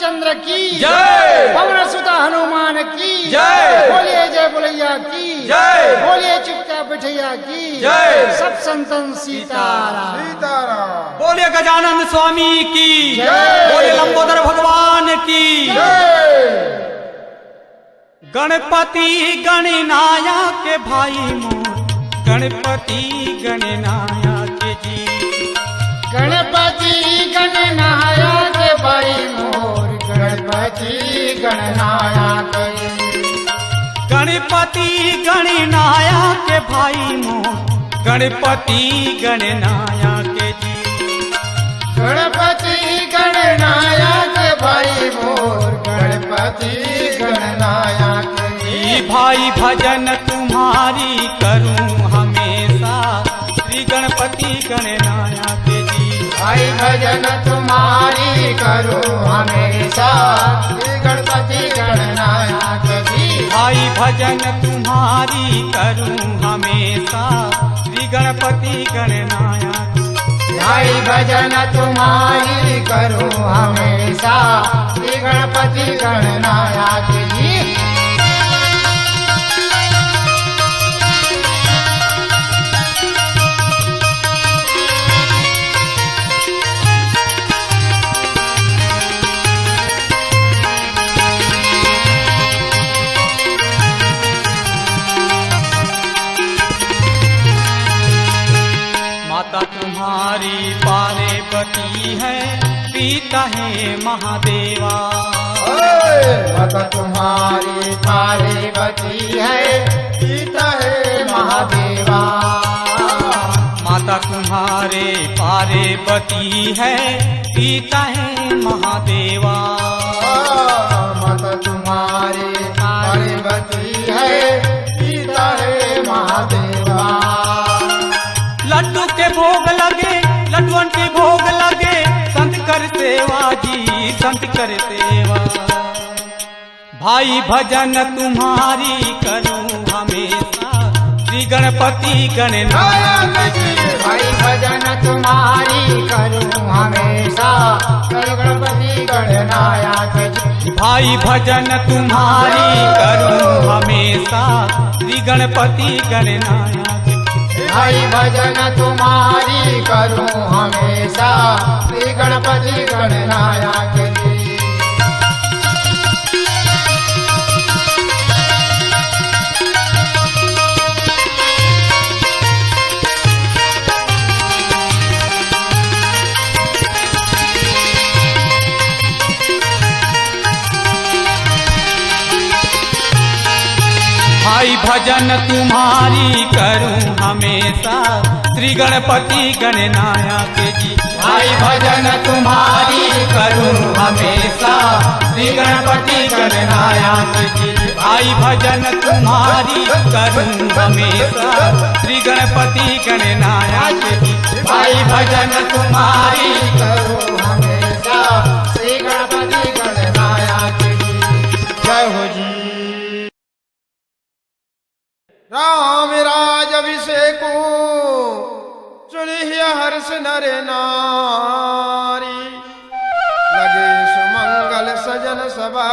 रामचंद्र की जय। पवन सुत हनुमान की जय। बोलिए जय बोलैया की जय। बोलिए चिपका बिठैया की जय। सब संतन सीताराम। सीताराम। बोले गजानन स्वामी की जय। बोले लंबोदर भगवान की जय। गणपति गणनायक के भाई मोर गणपति गणनायक जी गणपति गणनायक भाई मोर गणपति गणनायक गणपति गणनायक के भाई मोर गणपति गणनायक जी गणपति गणनायक भाई मोर गणपति गणनायक भाई भजन तुम्हारी करूं हमेशा श्री गणपति गणनायक जी भाई भजन तुम्हारी करूं हमेशा श्री गणपति गणनायक जी भाई भजन तुम्हारी करूं हमेशा श्री गणपति गणनायक भाई भजन तुम्हारी करूं हमेशा श्री गणपति गणनायक जी माता तुम्हारी पार्वती है पिता है महादेवा माता तुम्हारी पार्वती है पिता है महादेवा माता तुम्हारे पार्वती है पिता है महादेवा माता तुम्हारी पार्वती है पिता है महादेवा लड्डू के भोग लगे लड्डुअन के भोग लगे संत कर सेवा जी संत कर सेवा भाई भजन तुम्हारी करूं हमेशा श्री गणपति गणनायक जी भाई भजन तुम्हारी करूं हमेशा श्री गणपति गणनायक जी भाई भजन तुम्हारी करूं हमेशा श्री गणपति गणनायक भाई भजन तुम्हारी करूं हमेशा श्री गणपति गणनायक जी भाई भजन तुम्हारी करूं हमेशा श्री गणपति गणनायक जी भाई भजन तुम्हारी करूं हमेशा श्री गणपति गणनायक जी भाई भजन तुम्हारी करूं हमेशा श्री गणपति गणनायक जी भाई भजन तुम्हारी करूं हमेशा श्री गणपति गणनायक जी जय हो जी राम राज अभिषेको सुनिह हर्ष नर नारी लगे सुमंगल सजन सभा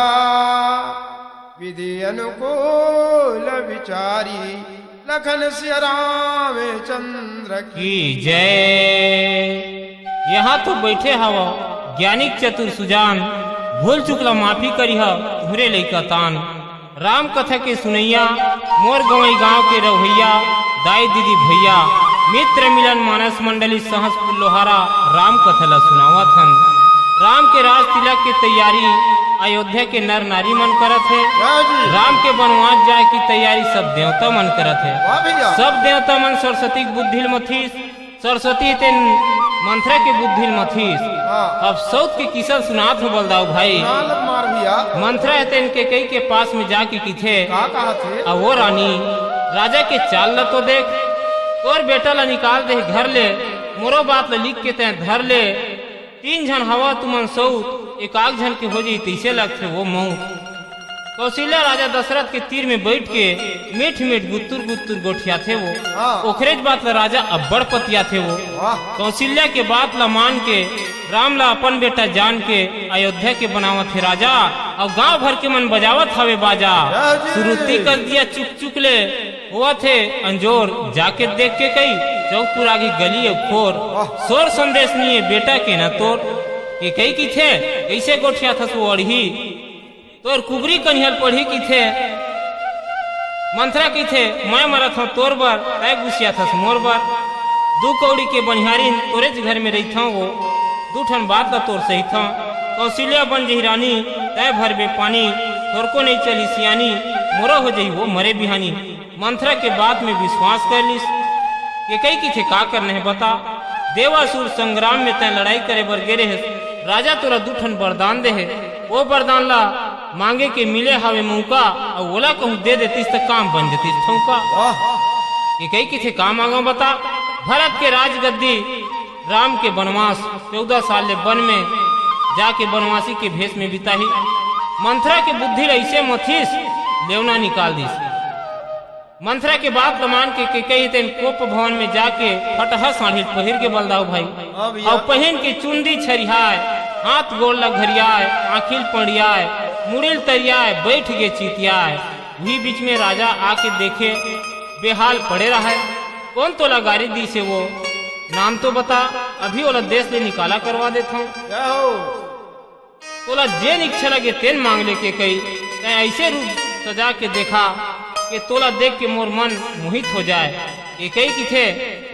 विधि अनुकूल विचारी लखन सिया राम चंद्र की जय। यहाँ तो बैठे हव ज्ञानिक चतुर सुजान भूल चुकला माफी करी तुहरे लइका तान राम कथा के सुनैया मोर गवई गांव के रवैया दाई दीदी भैया मित्र मिलन मानस मंडली सहस पुल्लोहारा राम कथा ला सुनावत हन। राम के राज तिलक के तैयारी अयोध्या के नर नारी मन करत है राम के वनवास जाए की तैयारी सब देवता मन करत है सब देवता मन सरस्वती बुद्धिल मथीस सरस्वती तेन मंथरा के बुद्धिल मथीस अब सौत के किस्सा सुनात हो बलदाऊ भाई मार भैया मंथरा है तेन के कई के पास में जाके किथे का कहा थे अब वो रानी राजा के चाल ल तो देख और बेटा ला निकाल दे घर ले मोरो बात ला लिख के तय धर ले 3 जन हवा तुमन सौत एक आग जन के हो जी तीसे लगते वो मऊ कौशल्या राजा दशरथ के तीर में बैठ के मीठ मीठ गुत्तुर गुत्तुर गोठिया थे वो। हाँ। ओखरेज बात ला राजा अब्बड़ पतिया थे वो। वाह कौशल्या के बात ला मान के राम ला अपन बेटा जान के अयोध्या के बनावत थे राजा, और गांव भर के मन बजावत हवे बाजा। जय जी। सुरुती कर दिया चुक चुक ले हुआ थे अंजोर, जाके देख के कई चौकपुर आगे गली और खोर। शोर संदेश नहीं है बेटा के न तोर, ये कई की थे कैसे गोठिया था सो अड़ही तोर कुबरी कन्हल पढ़ी की थे मंथरा की थे मैं मरत हूँ तोर बर तय गुसिया था मोर बर। दू कौड़ी के बनिहारी तोरे घर में रही था वो, दू ठन बात ला तोर सही था। कौशल्या बन जही रानी तय भर बे पानी, तोर को नहीं चली सियानी मोरो हो जही वो मरे बिहानी। मंथरा के बात में विश्वास कर लिस ये कई की थे का करने है बता। देवासुर संग्राम में तय लड़ाई करे बर गेरे है, राजा तोरा दू ठन वरदान दे है, वो वरदान ला मांगे के मिले हवे मौका, और ओला कहूँ दे देतीस तो काम बन जतीस ठौका। वाह ये कई की थे काम मांगो बता। भरत के राजगद्दी राम के वनवास 14 साल ले वन में जाके वनवासी के भेष में बिताही। मंथरा के बुद्धि ऐसे मथीस लेवना निकाल दीस। मंथरा के बात मान के कही तेन कोप भवन में जाके फटहा साढ़ी पहिर के बलदाऊ भाई, हाँ भैया। और पहन के चुंदी छरियाए, हाथ गोड़ लग घरियाए, आखिल पड़ियाए, मुड़िल तरियाए, बैठ गे चितियाए। वही बीच में राजा आके देखे बेहाल पड़े रहा है। कौन तोला गाड़ी दी से वो नाम तो बता, अभी ओला देश ले निकाला करवा देता हूँ। क्या हो तोला जे इच्छा लगे तेन मांग ले के कई ऐसे रूप सजा के देखा कि तोला देख के मोर मन मोहित हो जाए। ये कई की थे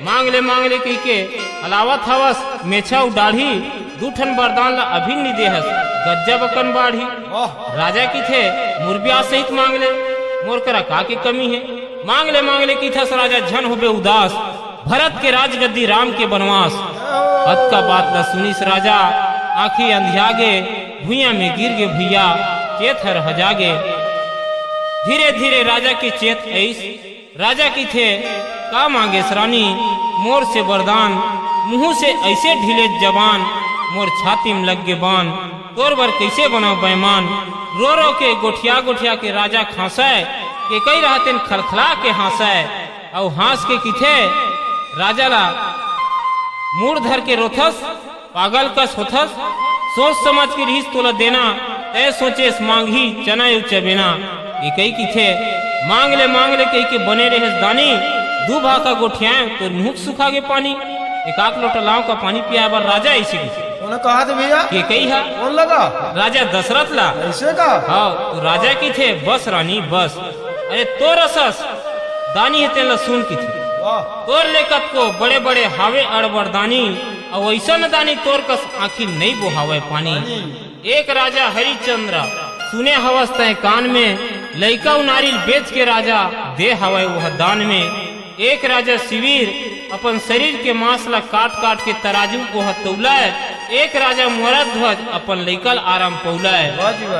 मांग ले कही के अलावत हवस मेछा उडाढ़ी, दू ठन वरदान ला अभी नहीं देहस गज्जा बकन बाढ़ी। वाह राजा की थे मुरबिया सहित मांग ले मोर करा का के कमी है। मांग ले की थस राजा झन होबे उदास, भरत के राजगद्दी राम के वनवास। हद का बात ला सुनीस राजा आंखी अंधियागे, भुइया में गिर गे भैया चेत हर हजागे। धीरे धीरे राजा के चेत ऐस, राजा की थे का मांगे रानी मोर से वरदान, मुंह से ऐसे ढीले जबान, मोर छाती में लग गे बान, तोर बर कैसे बनाओ बैमान। रो रो के गोठिया गोठिया के राजा खांसाए, के कई रहते खलखला के हंसाए, और हंस के किथे राजा ला मूड धर के रोथस, पागल कस होथस। सोच समझ के रहीस तोला देना, तय सोचे मांगी चना यू चबेना। ये कई की थे मांग ले कही के बने रहे दानी, दू भा का गोठियाए तो मुख सुखा गे पानी। एक आक लोटा लाव का पानी पिया बार राजा ऐसे की तूने कहा था भैया ये कही है कौन लगा राजा दशरथ ला। ऐसे का हाँ तो राजा की थे बस रानी बस, अरे तो रसस दानी है तेला सुन की थी। वाह तोर लेकत को बड़े बड़े हावे अड़बरदानी, और ऐसा न दानी तोर कस आखिर नहीं बोहावे पानी। एक राजा हरिचंद्र सुने हवस तय कान में, लइका नारियल बेच के राजा दे हवाए वह दान में। एक राजा शिविर अपन शरीर के मांस ला काट काट के तराजू को हतौलाए, एक राजा मोरा ध्वज अपन लइकल आराम पौलाए।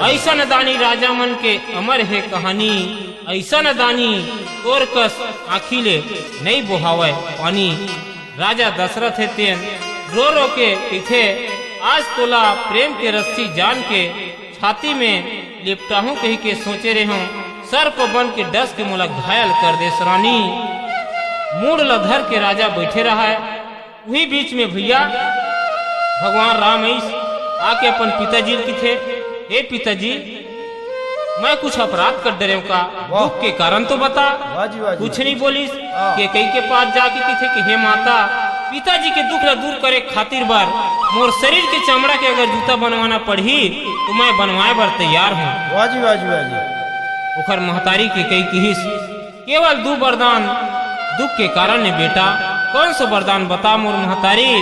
ऐसा न दानी राजा मन के अमर है कहानी, ऐसा न दानी तोर कस आखिले नहीं बोहावे पानी। राजा दशरथ है तेन रो रो के पीछे, आज तोला प्रेम के रस्सी जान के छाती में लिपटा हूँ कही के सोचे रहे हूँ, सर को बन के डस के मोला घायल कर दे रानी। मूड लधर के राजा बैठे रहा है। वही बीच में भैया भगवान राम आके अपन पिताजी की थे, हे पिताजी मैं कुछ अपराध कर डरे का, दुख के कारण तो बता। वाजी वाजी कुछ नहीं बोलिस के कई के पास जाके की थे कि हे माता, पिताजी के दुख ला दूर करे खातिर बार मोर शरीर के चमड़ा के अगर जूता बनवाना पड़ी तो मैं बनवाए बर तैयार हूँ। वाजी वाजी वाजी उखर महतारी के कई किहिस केवल दू वरदान दुख के कारण ने बेटा, कौन सा वरदान बता मोर महतारी।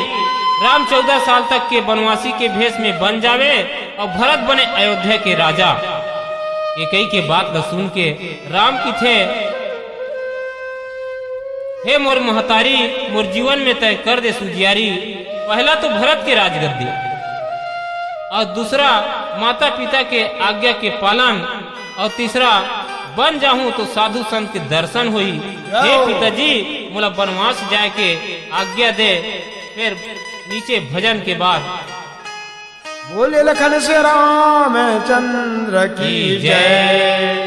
राम 14 साल तक के वनवासी के भेष में बन जावे और भरत बने अयोध्या के राजा। ये कई के बात का सुन के राम की थे, हे मोर महतारी मोर जीवन में तय कर दे सुजियारी। पहला तो भरत के राजगद्दी, और दूसरा माता पिता के आज्ञा के पालन, और तीसरा बन जाऊं तो साधु संत के दर्शन हुई। हे पिताजी मोला वनवास जाए के आज्ञा दे। फिर नीचे भजन के बाद बोले लखन से रामचंद्र की जय।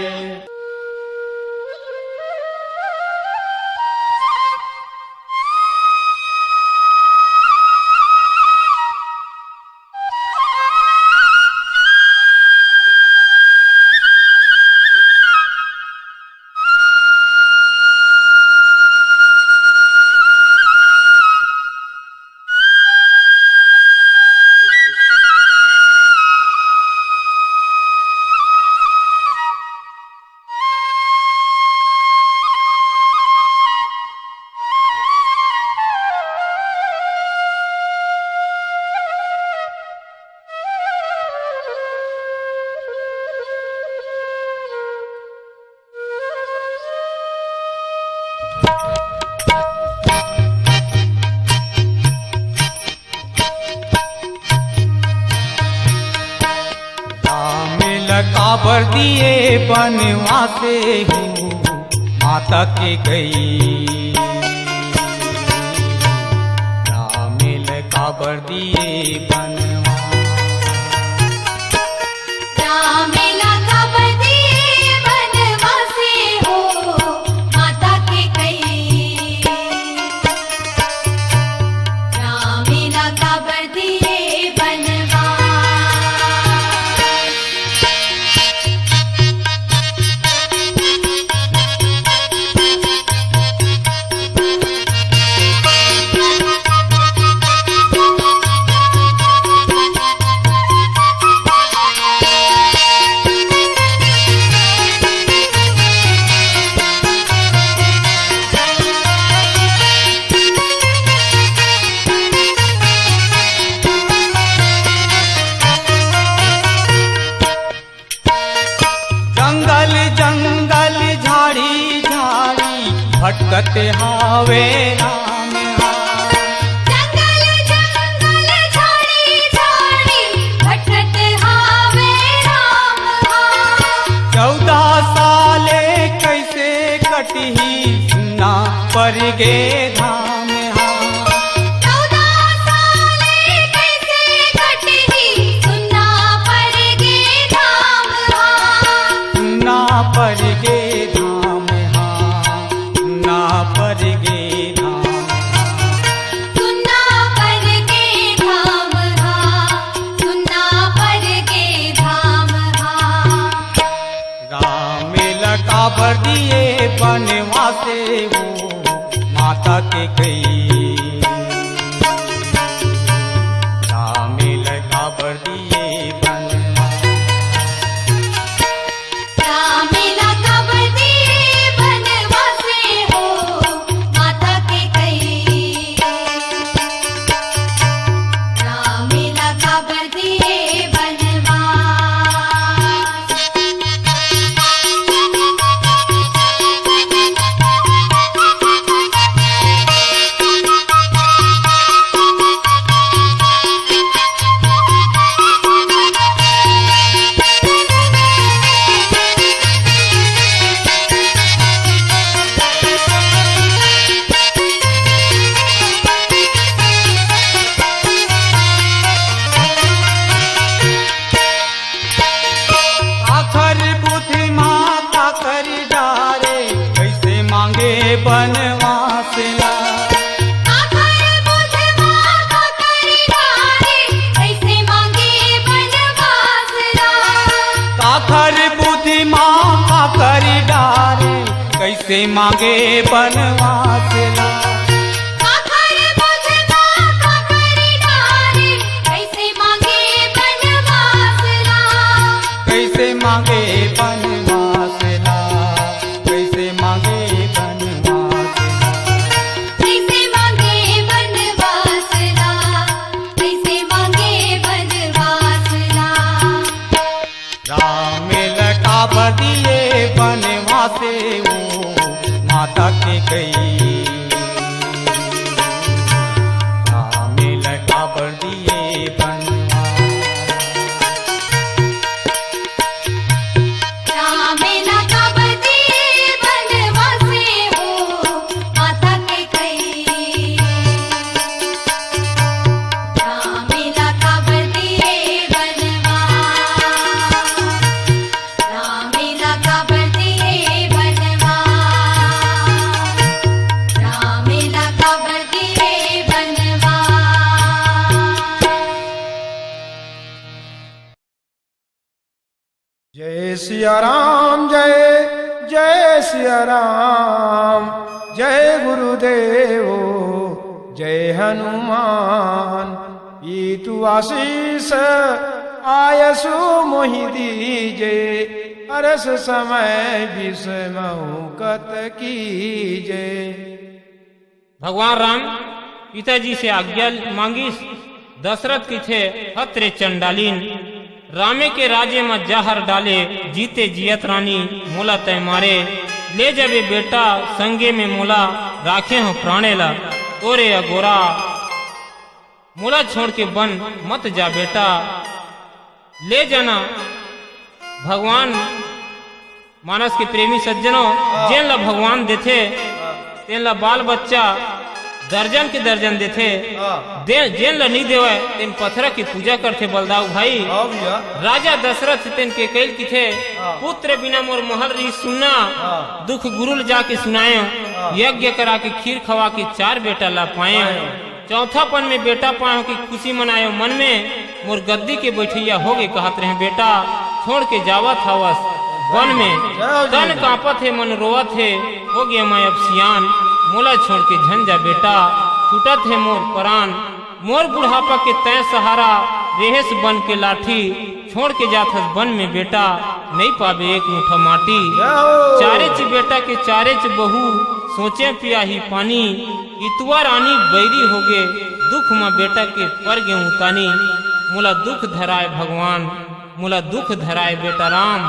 काबर दिए बनवासे हो माता के गई, रामिल काबर दिए बनवा, रामिल काबर दिए बनवासे हो माता के गई, रामिल काबर दिए बनवा। जंगल जंगल झाड़ी झाड़ी भटकते हावे राम हार, जंगल जंगल झाड़ी झाड़ी भटकते हावे राम हार। 14 साले कैसे कटही सुना पर गे धाम हार, 14 साले कैसे कटही सुना पर गे धाम हार। सुना पर गे धाम हार, सुना पर गे धाम, सुना पर गे धाम हार, सुना पर गे धाम हार। रामिल काबर दिए बनवासे हो माता के गई, रामिल काबर दिए बनवासे, रामिल काबर दिए बनवासे हो माता के गई, रामिल काबर दिए बनवास। आखर बुद्धि माता कर डारे कैसे मांगे बनवास ला, आखर बुध माता करी डारे कैसे मांगे बनवास ला। आखर बुद्धि माता कर डारे कैसे मांगे बनवास ला, आखर बुध माता करी डारे कैसे मांगे बनवास ला। कैसे मांगे बनवास ला, कैसे मांगे बनवास ला, कैसे मांगे बनवास ला, कैसे मांगे बनवास ला। रामिल काबर दिए बनवासे हो माता के गई, जय सिया राम, जय जय सिया राम, जय गुरुदेव, जय हनुमान। ई तू आशीष आयसु मोहि दीजे, अरस समय विषमहु कत कीजे। भगवान राम पिताजी से आज्ञा मांगी। दशरथ की थे हत्रे चंडालीन, रामे के राजे में जहर डाले, जीते जियत रानी मोला तय मारे। ले जाबे बेटा संगे में मोला, राखे हो प्राणेला तोरे अगोरा। मोला छोड़ के बन मत जा बेटा, ले जाना। भगवान मानस के प्रेमी सज्जनों, जेन ला भगवान देथे तेन ला बाल बच्चा दर्जन के दर्जन देथे, जेन ला नहीं देवे तेन पत्थर की पूजा करथे बलदाऊ भाई। राजा दशरथ तेन के कैल की थे, पुत्र बिना मोर महल रही सुनना, दुख गुरुल जाके सुनायो। यज्ञ करा के खीर खवा के 4 बेटा ला पाए। चौथापन में बेटा पायो की खुशी मनायो मन में, मोर गद्दी के बैठैया हो गए कहत रहे बेटा छोड़ के जावत हवस वन में। तन कांपत है मन रोवत है, हो गया मैं अब सियान, मोला छोड़ के झंझा बेटा छूटत है मोर प्राण। मोर बुढ़ापा के तय सहारा, रेहस बन के लाठी, छोड़ के जात हस वन में बेटा, नहीं पावे एक मुठा माटी। चारे च बेटा के चारे च बहू, सोचे पिया ही पानी। इतवा रानी बैरी हो गे, दुख में बेटा के पर गे उतानी। मोला दुख धराए भगवान, मोला दुख धराए बेटा राम,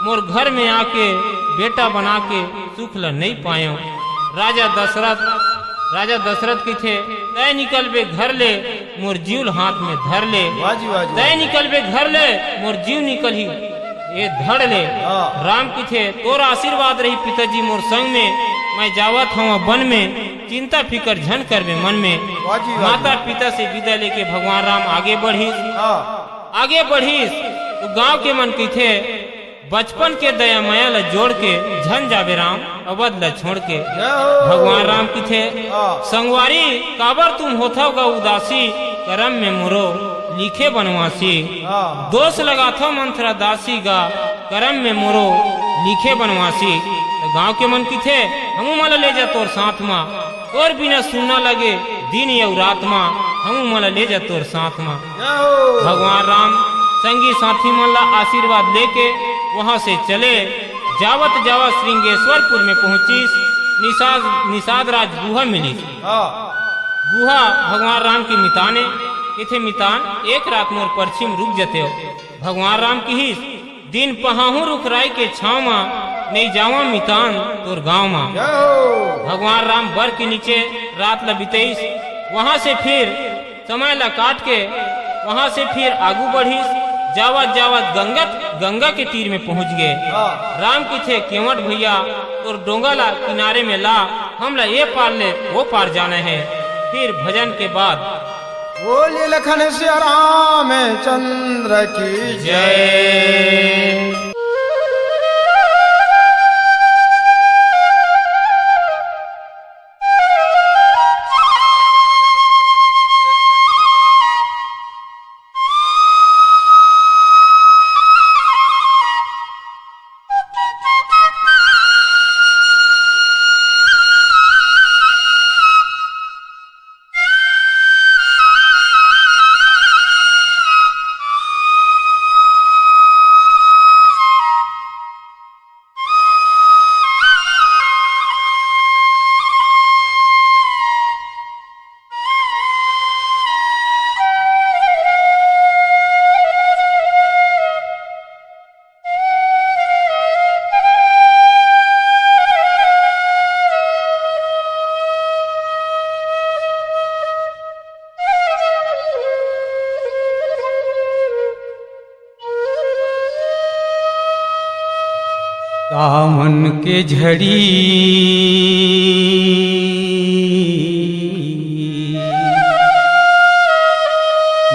मोर घर में आके बेटा बना के सुख ल नहीं पायो। राजा दशरथ की थे, तय निकल बे घर ले, मोर जीव हाथ में धर ले। तय निकल बे घर ले, मोर जीव निकल ही ये धड़ ले। राम की थे, तोर आशीर्वाद रही पिताजी मोर संग में, मैं जावत हूँ वन में, चिंता फिकर झन कर बे मन में। माता पिता से विदा लेके भगवान राम आगे बढ़ीस। तो गांव के मन की थे, बचपन के दया माया ला जोड़ के, झन जाबे राम अवध ला छोड़ के। भगवान राम की थे, संगवारी काबर तुम होथोगा उदासी, करम में मुरो लिखे बनवासी। दोष लगा थो मंत्रा दासी गा, करम में मुरो लिखे बनवासी। तो गांव के मन की थे, हमू मला ले जा तोर साथ मा, और बिना सुनना लगे दिन या रात मा, हमू मला ले जा तोर साथ मा। भगवान राम संगी साथी मन ला आशीर्वाद लेके वहां से चले। जावत श्रृंगेश्वरपुर में पहुंची, निषाद राज गुहा मिली। गुहा भगवान राम की मिताने इथे मितान, एक रात मोर पश्चिम रुक जते हो। भगवान राम की ही दिन पहाहू रुख राय के छाव मा, नहीं जावा मितान तोर गाँव मा। भगवान राम बर के नीचे रात ला बितेस, वहां से फिर समय ला काट के वहां से फिर आगू बढ़ीस। जावत गंगा के तीर में पहुंच गए। राम की थे, केवट भैया और डोंगा ला किनारे में ला, हम ला ये पार ले वो पार जाना है। फिर भजन के बाद बोलिए लखन सिया राम चंद्र की जय। सावन के झड़ी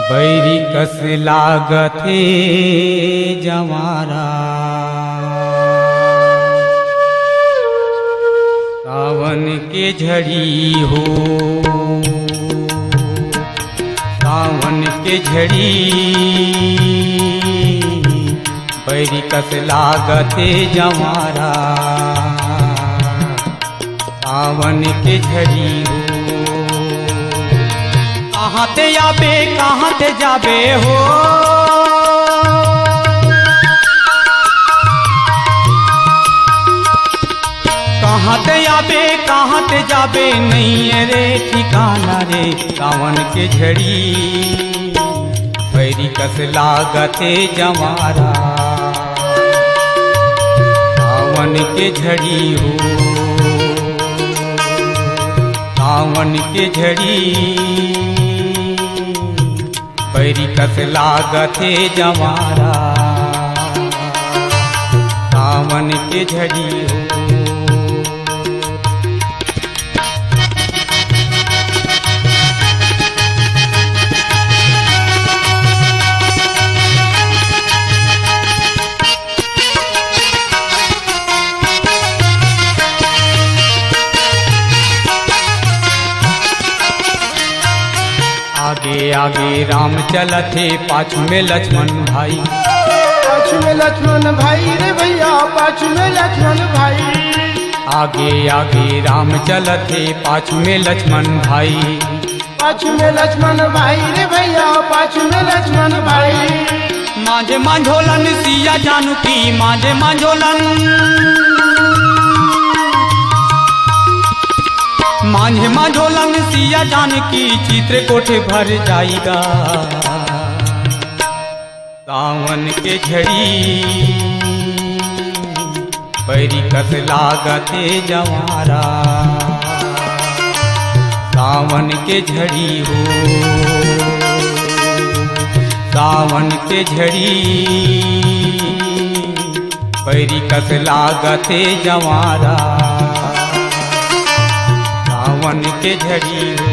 बैरी कस लागथे जमारा। सावन के झड़ी हो, सावन के झड़ी पैरी कस लागते जमारा सावन के झड़ी हो कहाँ ते आबे कहाँ ते जाबे हो कहाँ ते आबे कहाँ ते जाबे नहीं है रे ठिकाना रे सावन के झड़ी पैरी कस लागते जमारा सावन के झड़ी हो सावन के झड़ी पैरी कस लागते जमारा सावन के झड़ी हो आगे आगे राम चलते पाछू में लक्ष्मण भाई पाछू में लक्ष्मण भाई रे भैया पाछू में लक्ष्मण भाई आगे आगे राम चलते पाछू में लक्ष्मण भाई पाछू में लक्ष्मण भाई रे भैया पाछू में लक्ष्मण भाई मांझे मांझोलन सिया जानकी मांझे मांझोलन मांझे मांझोलन सिया जानकी चित्रकूट भर जाएगा सावन के झड़ी पैरी कस लागते जवारा सावन के झड़ी हो सावन के झड़ी पैरी कस लागते जवारा सावन के झड़ी हो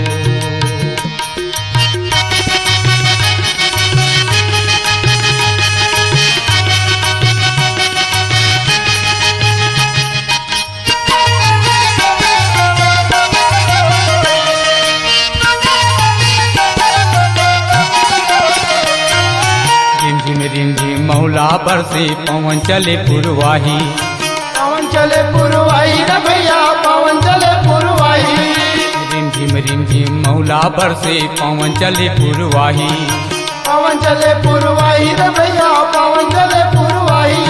रिमझिम मौला बरसे पवन चले पुरवाही पवन चले पुरवाई रे भैया पवन चले पुरवाई रिमझिम मौला बरसे पवन चले पुरवाही पवन चले पुरवाई रे भैया पवन चले पुरवाई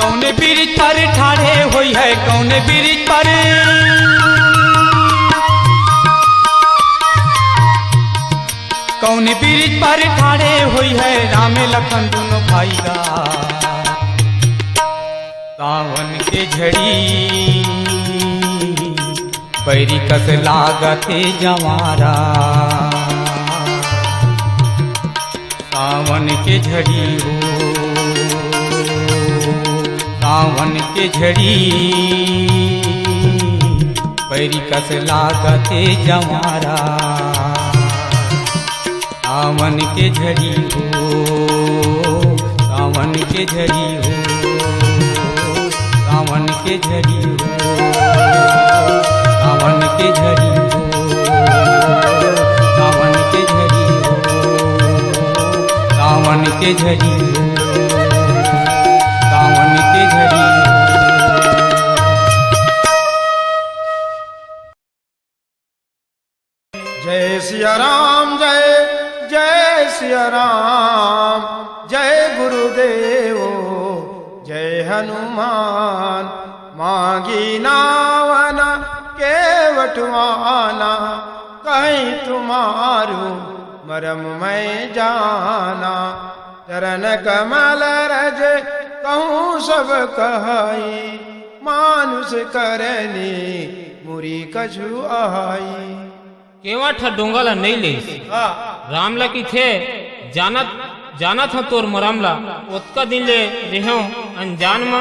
कौने ब्रिज पर ठाड़े हुई है कौने ब्रिज पर कौने ब्रिज पर ठाड़े हुई है राम लखन दोनों भाई का सावन के झड़ी पैरी कस लागते जवारा सावन के झड़ी हो सावन के झड़ी पैरी कस लागते जवारा सावन के झड़ी हो सावन के झड़ी हो सावन के झड़ी हो सावन के झड़ी हो सावन के झड़ी हो सावन के झड़ी हो सावन के झड़ी हो जय सिया राम जय जय सिया राम जय गुरुदेव जय हनुमान मांगी नावना के वटवाना कहीं तुम्हारू मरम मैं जाना चरण कमल रज कहूँ सब कहाई मानुष करनी मुरी कछु आई केवा ठा डोंगाला नहीं ले राम ला की थे जानत ह तोर मरमला ओतका दिन ले रेहो अनजान मा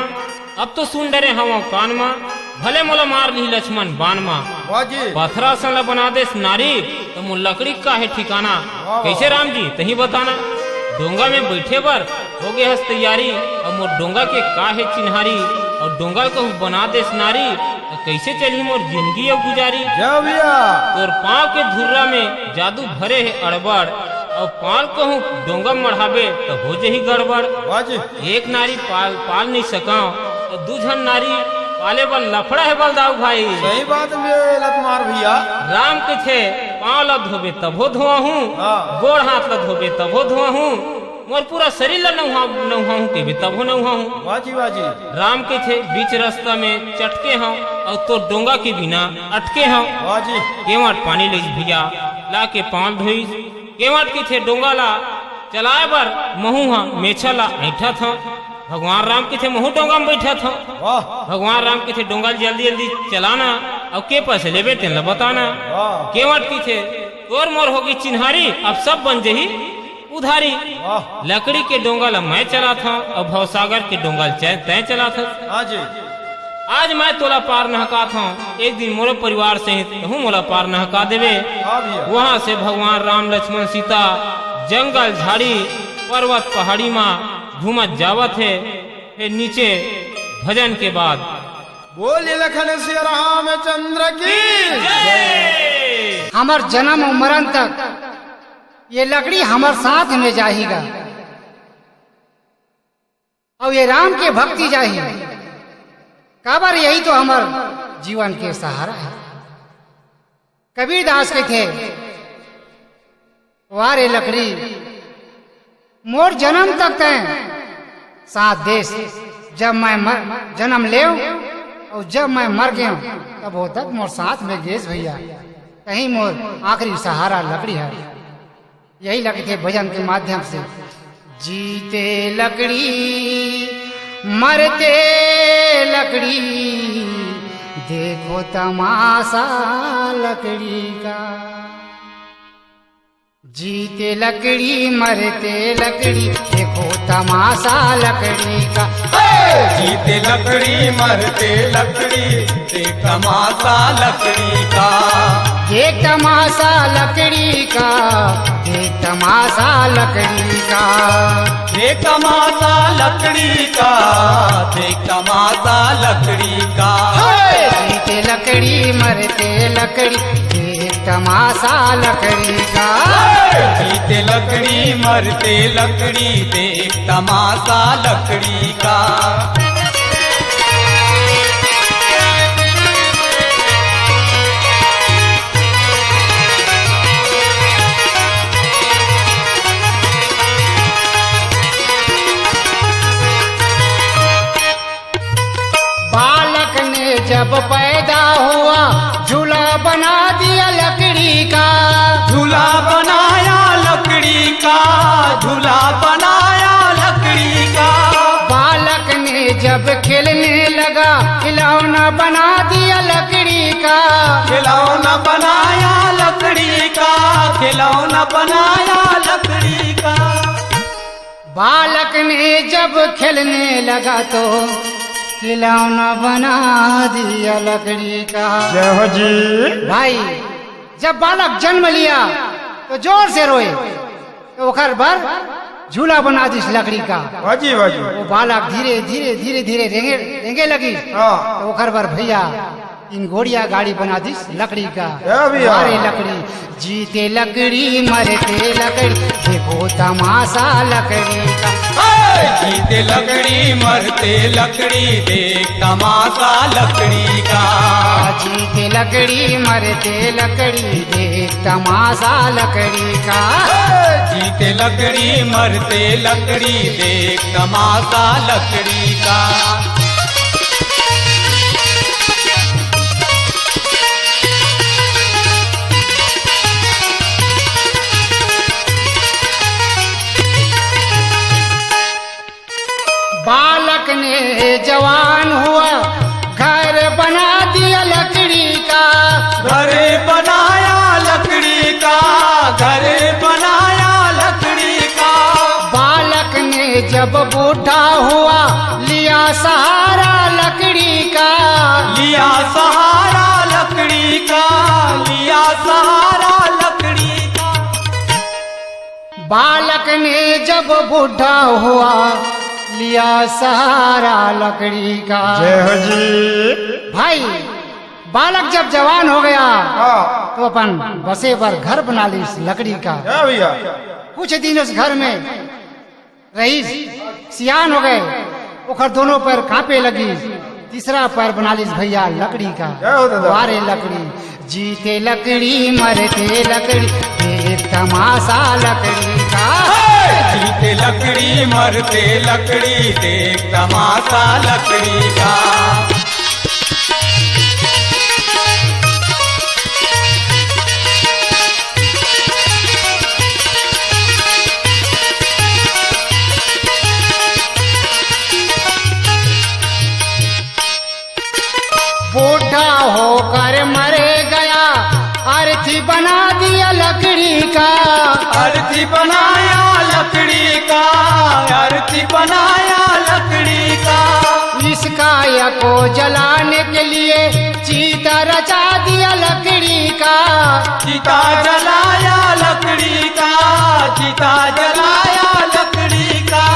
अब तो सुन डरे हवा कान मा भले मोला मार ली लक्ष्मण बाण मा पथरा सन बना देस नारी तो मु लकड़ी का है ठिकाना कैसे राम जी तही बताना डोंगा में बैठे बर हो गए हस तैयारी और मोर डोंगा के का है चिन्हारी और डोंगा को बना देस नारी तो कैसे चली मोर जिंदगी अब गुजारी भैया तोर पाँव के धुर्रा में जादू भरे है अड़बड़ और पाल कहूँ डोंगा मढ़ावे तो हो जही गड़बड़। वाह जी एक नारी पाल नहीं सका तो दूजन नारी पाले बल लफड़ा है बलदाऊ भाई। सही बात में लतमार भैया। राम के थे पाँव ला धोबे तभो धोआ हूँ, हाँ। गोड़ हाथ ला धोबे तभो धोआ हूँ, मोर पूरा शरीर ला नौहा हूँ के भी तभो नौहा हूँ। वाह जी वाह जी। राम के थे बीच रास्ता में चटके हूँ और तो डोंगा के बिना अटके हूँ। वाह जी केवट पानी ले भैया ला के पाँव धोई, केवट की थे डोंगा ला चलाए बर महू हाँ मेछा ला ऐठा था। भगवान राम के थे महू डोंगा में बैठा था। वाह भगवान राम के थे डोंगा जल्दी जल्दी चलाना और के पैसे ले बेटे न बताना। वाह केवट की थे तोर मोर होगी चिन्हारी अब सब बन जही उधारी। वाह। लकड़ी के डोंगा ला मैं चला था और भवसागर के डोंगा तय चला था। हाँ जी आज मैं तोला पार नहका था, एक दिन मोरे परिवार सहित हूँ मोला पार नहका देवे। हाँ भैया। वहाँ से भगवान राम लक्ष्मण सीता जंगल झाड़ी पर्वत पहाड़ी माँ घूमत जावत है। फिर नीचे भजन के बाद बोलिए लखन श्री रामचंद्र की। हमार जन्म और मरण तक ये लकड़ी हमार साथ में जाएगा और ये राम के भक्ति जाही काबर, यही तो हमार जीवन के सहारा है। कबीर दास के थे वारे लकड़ी मोर जन्म तक तय साथ देश, जब मैं जन्म ले और जब मैं मर गया तब वो तक मोर साथ में गेस भैया, कहीं मोर आखिरी सहारा लकड़ी है। यही लगे थे भजन के माध्यम से। जीते लकड़ी मरते लकड़ी, देखो तमाशा लकड़ी का। जीते लकड़ी मरते लकड़ी, देखो तमाशा लकड़ी का। जीते लकड़ी मरते लकड़ी, देख तमाशा लकड़ी का। देख तमाशा लकड़ी का, देख तमाशा लकड़ी का। देख तमाशा लकड़ी का, देख तमाशा लकड़ी का। जीते लकड़ी मरते लकड़ी, देख तमाशा लकड़ी का। जीते लकड़ी मरते लकड़ी, देख तमाशा लकड़ी का। बालक ने जब पैदा हुआ झूला बना दिया लकड़ी का। झूला बनाया लकड़ी का, झूला बनाया लकड़ी का। बालक ने जब खेलने लगा खिलौना बना दिया लकड़ी का। खिलौना बनाया लकड़ी का, खिलौना बनाया लकड़ी का। बालक ने जब खेलने लगा तो खिलौना बना दिया लकड़ी का। जय हो जी। भाई जब बालक जन्म लिया तो जोर से रोए तो ओकर बर झूला बना दी लकड़ी का। वाह जी वाह जी। वो बालक धीरे धीरे धीरे धीरे रेंगे लगी हाँ। तो ओकर बर भैया इन घोड़िया गाड़ी बना दी लकड़ी का। भैया। अरे लकड़ी जीते लकड़ी मरते लकड़ी, देखो तमाशा लकड़ी का। जीते लकड़ी मरते लकड़ी, देख तमाशा लकड़ी का। जीते लकड़ी मरते लकड़ी, देख तमाशा लकड़ी का। जीते लकड़ी मरते लकड़ी, देख तमाशा लकड़ी का। बालक ने जवान हुआ घर बना दिया लकड़ी का। घर बनाया लकड़ी का, घर बनाया लकड़ी का। बालक ने जब बूढ़ा हुआ लिया सहारा लकड़ी का। लिया सहारा लकड़ी का, लिया सहारा लकड़ी का। बालक ने जब बूढ़ा हुआ लिया सहारा लकड़ी का। जय हो जी। भाई बालक जब जवान हो गया हाँ। तो अपन बसे पर घर बना ली इस लकड़ी का। जय भैया। कुछ दिन उस घर में रही, सियान हो गए, ओखर दोनों पैर कांपे लगी। तीसरा पैर बना ली भैया लकड़ी का। क्या होता था? वारे लकड़ी, जीते लकड़ी मरते लकड़ी, एक तमाशा लकड़ी का। जीते लकड़ी मरते लकड़ी, देख तमाशा लकड़ी का। बूढ़ा होकर मरे गया, अर्थी बना दिया लकड़ी का। अर्थी बनाया लकड़ी का, अर्थी बनाया लकड़ी का। इसका को जलाने के लिए चीता रचा दिया लकड़ी का। चिता जलाया लकड़ी का, चिता जलाया लकड़ी का।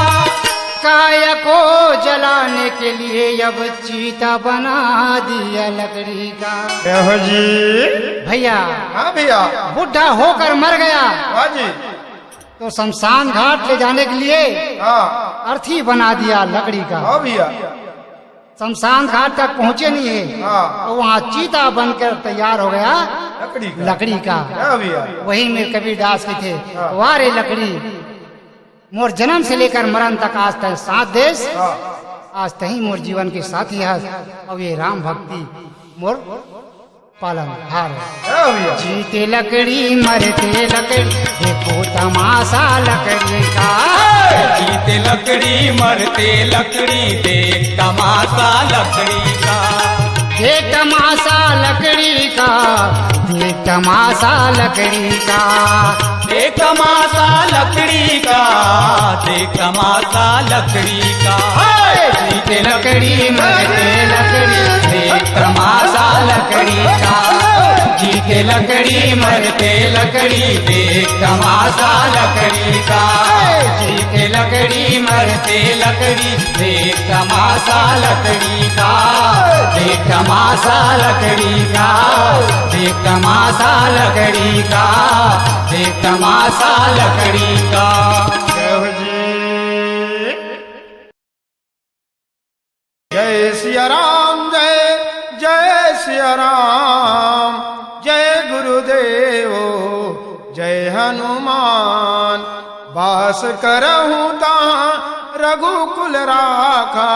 काय को जलाने के लिए अब चीता बना दिया लकड़ी का। क्या हो जी? भैया हाँ भैया। बुढ़ा होकर मर गया हाँ जी। तो शमशान घाट ले जाने के लिए हाँ अर्थी बना दिया लकड़ी का। हाँ भैया। शमशान घाट तक पहुंचे नहीं है, हाँ। तो वहाँ चीता बनकर तैयार हो गया लकड़ी का। लकड़ी का। क्या भैया? वही में कबीर दास के थे, हाँ। वारे लकड़ी मोर जन्म से लेकर मरण तक आज तक साथ देश, हाँ आज तही मोर जीवन के साथी है। अब ये राम भक्ति मोर पालन हार। क्या भैया? जीते लकड़ी मरते लकड़ी, देखो तमाशा लकड़ी का। जीते लकड़ी मरते लकड़ी, देख तमाशा लकड़ी का। देख तमाशा लकड़ी का, देख तमाशा लकड़ी का। देख तमाशा लकड़ी का, देख तमाशा लकड़ी का। जीते लकड़ी मरते लकड़ी, देख तमाशा लकड़ी का। जीते लकड़ी मरते लकड़ी, देख तमाशा लकड़ी का। जीते लकड़ी मरते लकड़ी, देख तमाशा लकड़ी का। देख तमाशा लकड़ी का, देख तमाशा लकड़ी का। देख तमाशा लकड़ी का। क्या हो जी? जय सिया राम, जय जय सिया राम। जय गुरुदेव, जय हनुमान। बास करहूँ ताहाँ रघुकुल राखा,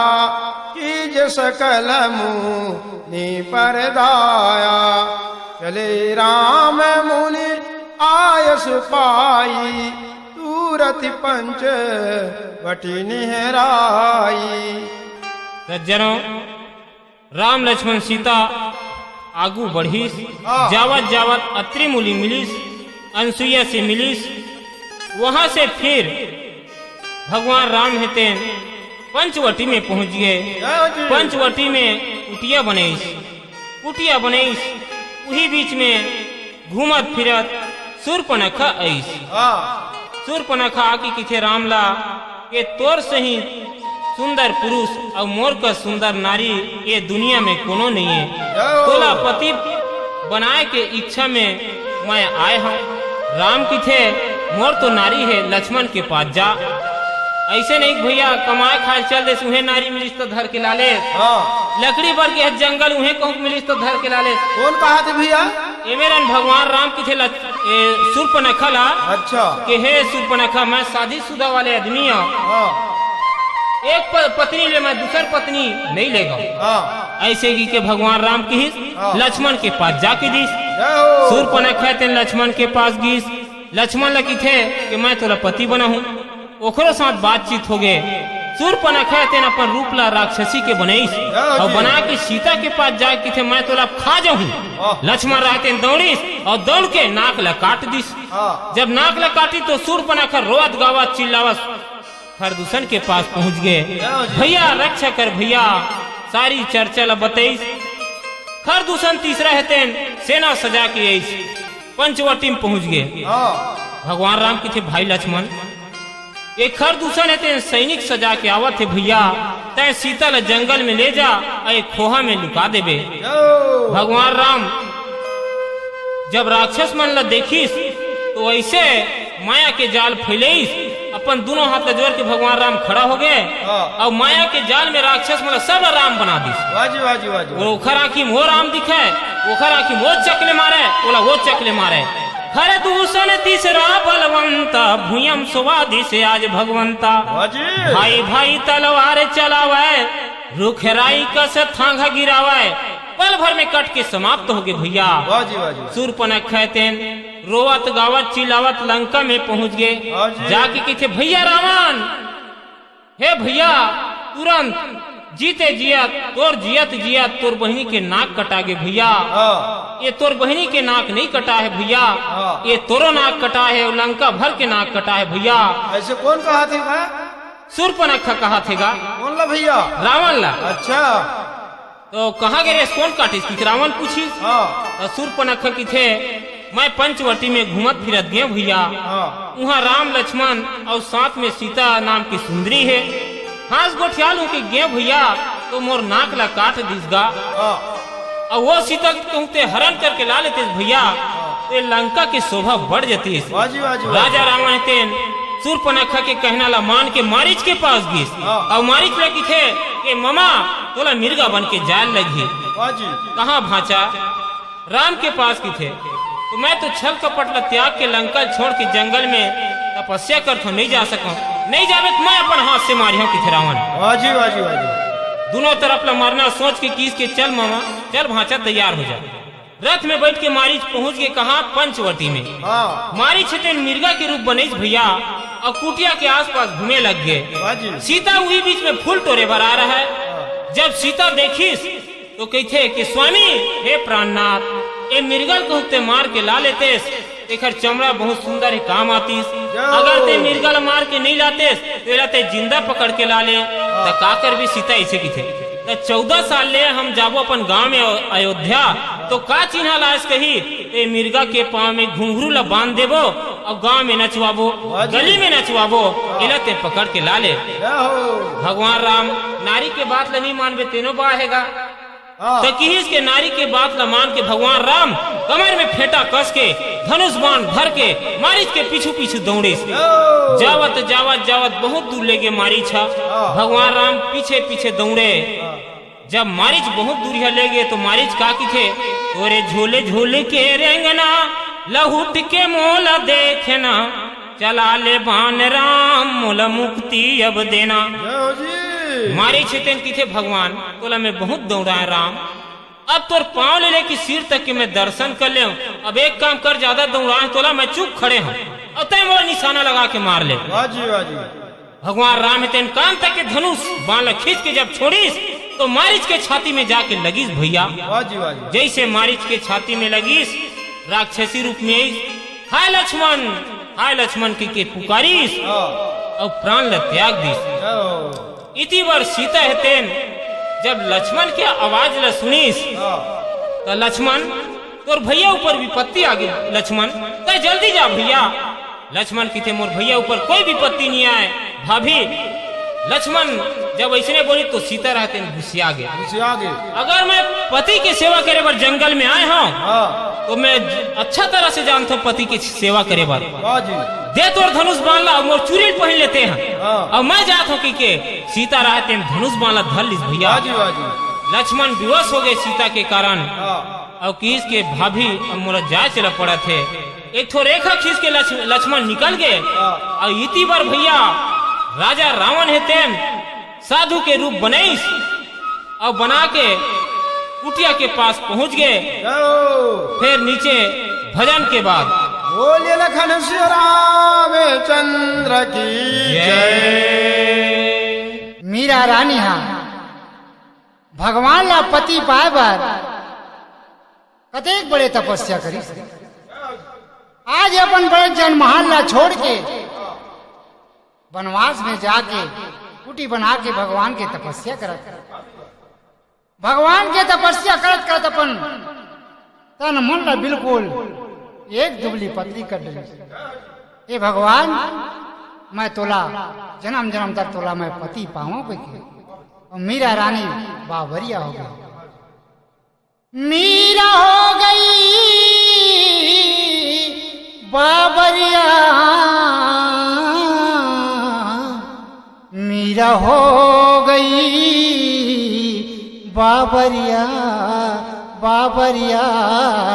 कीज सकल मुनि पर दाया। चले राम मुनि आयस पाई, सूरत पंच वटी निहराई। सज्जनों, राम लक्ष्मण सीता आगू बढ़ीस, हाँ। जावत जावत अत्रि मूली मिलिस, अनसुईया से मिलिस। वहां से फिर भगवान राम हेतेन पंचवटी में पहुंच गए। जय हो जी। पंचवटी में कुटिया बनैस, कुटिया बनैस। वही बीच में घूमत फिरत सूर्पनखा आईस। हाँ सूर्पनखा आके किथे रामला के तोर सही सुंदर पुरुष और मोर का सुंदर नारी ये दुनिया में कोनो नहीं है। तोला पति बनाए के इच्छा में मैं आए हूँ। राम की थे मोर तो नारी है, लक्ष्मण के पास जा। ऐसे नहीं भैया, कमाए खाए चल दे, उन्हें नारी मिलिस तो धर के लाले। हाँ। लकड़ी बर के जंगल उन्हें कहूँ मिलिस तो धर के लाले। कौन कहा थे भैया? ये मेरा भगवान राम की थे सूर्पनखा ला अच्छा। कि हे सूर्पनखा, मैं शादीशुदा वाले आदमी हूँ, हाँ एक पत्नी ले, मैं दूसर पत्नी नहीं लेगा। हाँ। ऐसे की के भगवान राम की हाँ। लक्ष्मण के पास जाके दिस। जय हो। सूर्पनखा तेन लक्ष्मण के पास गिस। लक्ष्मण लगी थे कि मैं तोरा पति बना हूँ। ओकरो साथ बातचीत हो गए। सूर्पनखा तेन अपन रूप ला राक्षसी के बनईस और बना के सीता के पास जाके थे मैं तोरा खा जाऊँ। लक्ष्मण रहते दौड़ीस और दौड़ के नाक ला काट दिस। हाँ। जब नाक ला काटी तो सूर्पनखा रोवत गावत चिल्लावत खरदूषण के पास पहुंच गए। भैया रक्षा कर भैया, सारी चर्चा ला बतईस। खरदूषण तीसरा हेतेन सेना सजा के आईस, पंचवटी में पहुंच गए। हाँ। भगवान राम की थे भाई लक्ष्मण, एक खरदूषण हेतेन सैनिक सजा के आवत थे भैया, तय सीता ला जंगल में ले जा और एक खोहा में लुका देबे। जय। भगवान राम जब राक्षस मन ला देखिस तो ऐसे माया के जाल फैलेस, अपन दोनों हाथ जोड़ के भगवान राम खड़ा हो गए और माया के जाल में राक्षस मतलब सब राम बना दिस। वाजी वाजी वाजी वो ओखर आँखी में वो राम दिखे, ओखर आँखी में वो चकले मारे, बोला वो चकले मारे। खरे दूषण तीसरा बलवंता, भूयम सुवादी से आज भगवंता। वाजी भाई भाई तलवार चलावे, रुखराई कस थांगा गिरावे, पल भर में कट के समाप्त हो गए भैया। वाजी वाजी सूरपनख कहतेन रोवत गावत चिल्लावत लंका में पहुंच गए। जाके कहते भैया रावण, हे भैया तुरंत जीते जियत तोर बहनी के नाक कटा गे भैया। ये तोर बहनी के नाक नहीं कटा है भैया, ये तोरो नाक कटा है और लंका भर के नाक कटा है भैया। ऐसे कौन कहा थे? सूरपनखा कहा थेगा कौन ला भैया? रावण ला। अच्छा तो कहा गे रे कौन काटिस की रावण पूछी। सूरपनखा की थे मैं पंचवटी में घूमत फिरत गए भैया, वहाँ राम लक्ष्मण और साथ में सीता नाम की सुंदरी है। हाथ गोठियाल के गे भैया तो मोर नाक ला काट दिसगा और वो सीता कहते हरण करके ला लेते भैया, तो लंका की शोभा बढ़ जाती। राजा रावण तेन सूरपनखा के कहना ला मान के मारीच के पास गिस और मारीच लगी थे कि ममा तोला मिर्गा बन के जाल लगी। कहाँ भाचा? राम के पास की थे। तो मैं तो छल कपट ला त्याग के लंका छोड़ के जंगल में तपस्या कर तो नहीं जा सकूं, नहीं जावे तो मैं अपन हाथ से मारी हूँ कि रावण। वाजी वाजी वाजी दोनों तरफ ला मारना सोच के कीस के चल मामा, चल भाचा तैयार हो जा। रथ में बैठ के मारीच पहुंच गए कहाँ? पंचवटी में। मारीच मिर्गा के रूप बने भैया और कुटिया के आसपास घूमे लग गए। सीता वही बीच में फूल टोरे भर आ रहा है। जब सीता देखीस तो कहते कि स्वामी हे प्राणनाथ, ये मिर्गल को ते मार के ला लेते, एकर चमड़ा बहुत सुंदर है काम आतीस। अगर ते मिर्गल मार के नहीं लाते तो लाते जिंदा पकड़ के ला ले तो काकर भी सीता ऐसे की थे। तो 14 साल ले हम जाबो अपन गांव में अयोध्या तो का चिन्ह लाश कही ए मिर्गा के पाँव में घुंघरू ला बांध देबो और गांव में नचवाबो, गली में नचवाबो, इलाते पकड़ के ला ले। भगवान राम नारी के बात ला नहीं मानबे तेनो बाहेगा। तो किस के नारी के बात ला मान के भगवान राम कमर में फेंटा कस के धनुष बाण धर के मारीच के पीछू पीछू दौड़े। जावत जावत जावत बहुत दूर ले गए मारीच। भगवान राम पीछे पीछे दौड़े। जब मारीच बहुत दूर ले गए तो मारीच का की थे तोरे झोले झोले के रेंगना लहुट के मोला देखना, चला ले बान राम मोला मुक्ति अब देना। मारी छेतेन की थे भगवान तोला मैं बहुत दौड़ा है राम, अब तोर पाँव ले लेके सिर तक के मैं दर्शन कर ले। अब एक काम कर, ज्यादा दौड़ा है तोला मैं चुप खड़े हूँ और तय मोरा निशाना लगा के मार ले। भगवान राम तेन कान तक के धनुष बाण खींच के जब छोड़ीस तो मारिच के छाती में जाके लगीस भैया। जैसे मारिच के छाती में लगीस राक्षसी रूप में हाय लक्ष्मण के पुकारीस और प्राण ल त्याग दीस। इति बार सीता हेतेन जब लक्ष्मण के आवाज ला सुनीस तो लक्ष्मण तोर भैया ऊपर विपत्ति आ गई। लक्ष्मण तो जल्दी जा भैया। लक्ष्मण की थे मोर भैया ऊपर कोई विपत्ति नहीं आए भाभी। लक्ष्मण जब ऐसे बोली तो सीता रहते घुसिया गए। अगर मैं पति की सेवा करे बर जंगल में आए हूँ तो मैं अच्छा तरह से जानता हूँ पति की सेवा करे बर। दे तोर धनुष बांध ला मोर चूड़ी पहन लेते हैं और मैं जाता हूँ कि सीता रहते धनुष बांध ला धर लीस भैया। लक्ष्मण विवश हो गए सीता के कारण और किस के भाभी मोरा जाए चला पड़ा थे। एक थो रेखा खींच के लक्ष्मण निकल गए और इति बार भैया राजा रावण है तेन साधु के रूप बनेस और बना के कुटिया के पास पहुंच गए। फिर नीचे भजन के बाद बोलिए लखन श्री रामचंद्र की जय। मीरा रानी हाँ भगवान ला पति पाए बार कतेक बड़े तपस्या करी। आज अपन बड़े जनमहल ला छोड़ के वनवास में जाके कुटी बना के भगवान के तपस्या करत। भगवान के तपस्या करत करत अपन तन मन ला बिल्कुल एक दुबली पतली कर दी। ए भगवान मैं तोला जन्म जन्म तक तोला मैं पति पाऊं के। और मीरा रानी बावरिया हो गई। मीरा हो गई बावरिया मीरा हो गई बाबरिया बाबरिया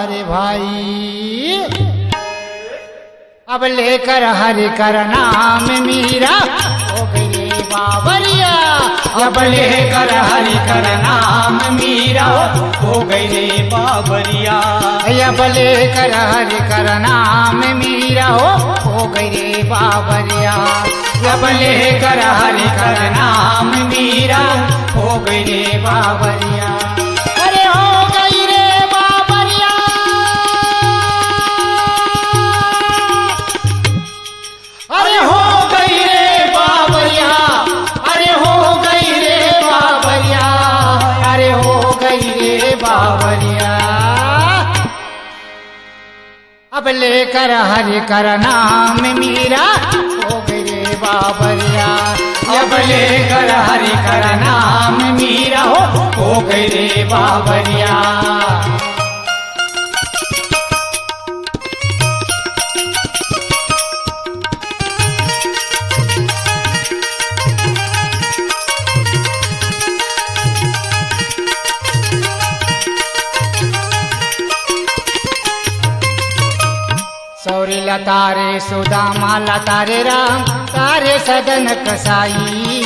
रे भाई। अब लेकर हरि कर नाम मीरा हो गई बाबरिया। अब लेकर हरि कर नाम मीरा हो गई रे बाबरिया। अब लेकर हरि कर नाम मीरा हो गई रे बाबरिया। अब लेकर हरि कर नाम मीरा हो गई रे बाबरिया। अरे हो गई रे बाबरिया। अरे हो गई रे बाबरिया। अरे हो गई रे बाबरिया। अरे हो गई रे बाबरिया। अब लेकर हरि कर नाम मीरा हो गई रे बाबरिया। अब लेकर हरि कर नाम मीरा हो गई रे बाबरिया। सौरी लतारे सुदामा लतारे राम तारे सदन कसाई।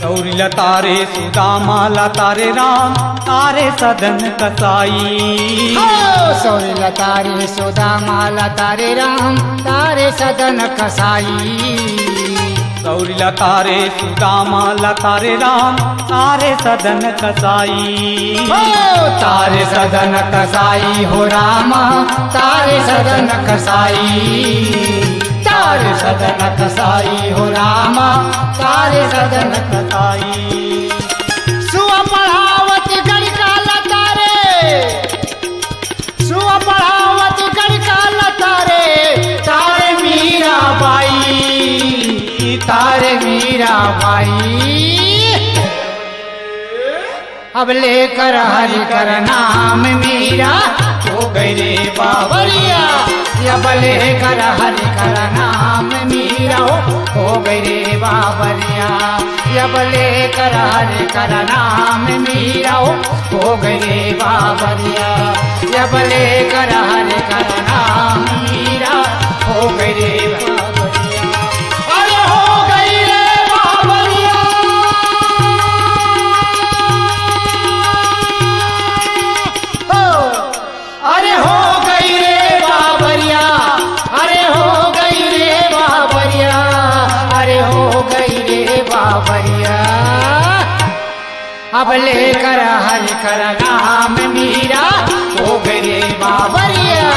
गौरी लतारे सुदामा लतारे राम तारे सदन कसाई। सौरी लतारे सुदामा लतारे राम तारे सदन कसाई। गौरी लतारे सुदामा लतारे राम तारे सदन कसाई। तारे सदन कसाई हो रामा तारे सदन कसाई। तारे सदन कसाई हो रामा तारे सदन कसाई। सुआ पढ़ावत गणिका लतारे। सुआ पढ़ावत गणिका लतारे। तारे मीरा बाई। तारे मीरा बाई। अब लेकर हरि कर नाम मीरा हो गई रे बाबरिया। अब लेकर हरि कर नाम मीरा हो गई रे बाबरिया। अब लेकर हरि कर नाम मीरा हो गई रे बाबरिया। अब लेकर हरि कर नाम मीरा हो गई रे बाबरिया। अरे हो गई रे बाबरिया। अरे हो गई रे बाबरिया। अरे हो गई रे बाबरिया। अरे हो गई रे बाबरिया। अब लेकर हरि कर नाम मीरा हो गई रे बाबरिया।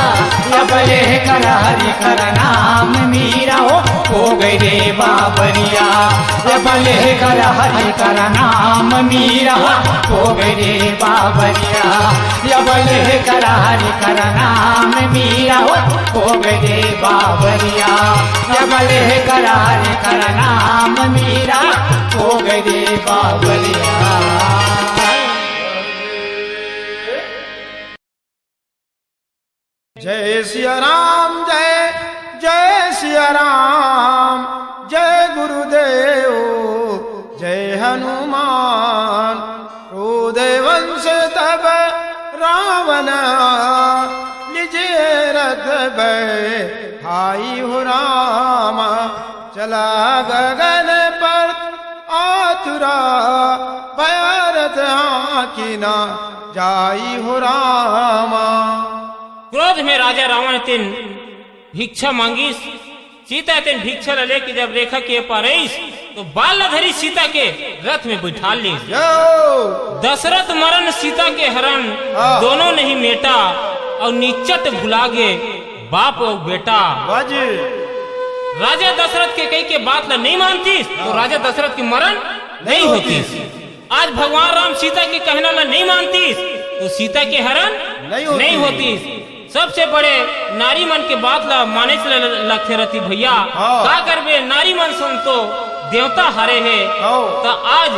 अब लेकर हरि कर नाम मीरा हो गई रे बाबरिया। अब लेकर हरि कर नाम मीरा हो गई रे बाबरिया। अब लेकर हरि कर नाम मीरा हो गई रे बाबरिया। अब लेकर हरि कर नाम मीरा हो गई रे बाबरिया। जय सिया राम जय जय सिया राम। जय गुरुदेव जय हनुमान। क्रोधे वंश तब रावण निजे रथ बैठाई हो राम। चला गगन पर आतुरा भयरथ हाँकिना जाई हो रामा। क्रोध में राजा रावण तिन भिक्षा मांगीस। सीता तिन भिक्षा लेके जब रेखा के पारईस तो बालधरी सीता के रथ में बिठा ली। दशरथ मरण सीता के हरण दोनों नहीं मेटा और निचट भुला गे बाप और बेटा। राजा दशरथ के कई के बात ला नहीं मानती तो राजा दशरथ की मरण नहीं होती। आज भगवान राम सीता के कहना ला नहीं मानती तो सीता के हरण नहीं होती। सबसे बड़े नारी मन के बात ला माने लगते रहती भैया। का करबे नारी मन सुन तो देवता हारे है। तो आज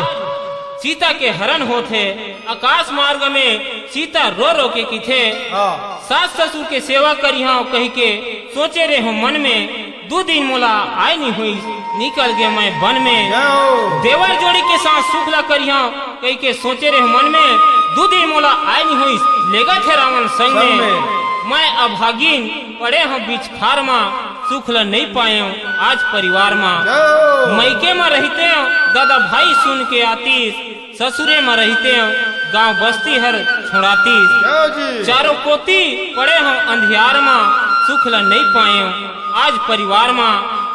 सीता के हरण होते। आकाश मार्ग में सीता रो रो के थे सास ससुर के सेवा करी हाँ कही के सोचे रहे हो मन में। दो दिन मोला आय नहीं हुई, निकल गए मैं वन में। जाओ देवर जोड़ी के साथ सुखला करिया कई के सोचे रहे मन में, दो दिन मोला आय नहीं हुई, लेगा थे रावण संग में। मैं अभागिन पड़े हम बीच खार मा, सुखला नहीं पाए आज परिवार मा। जाओ मैके में रहते हो दादा भाई सुन के आतीस, ससुरे में रहते हो गांव बस्ती हर छोड़ातीस। जाओ जी चारों पोती पड़े हम अंधियार मा, सुखला नहीं पाए आज परिवार मा।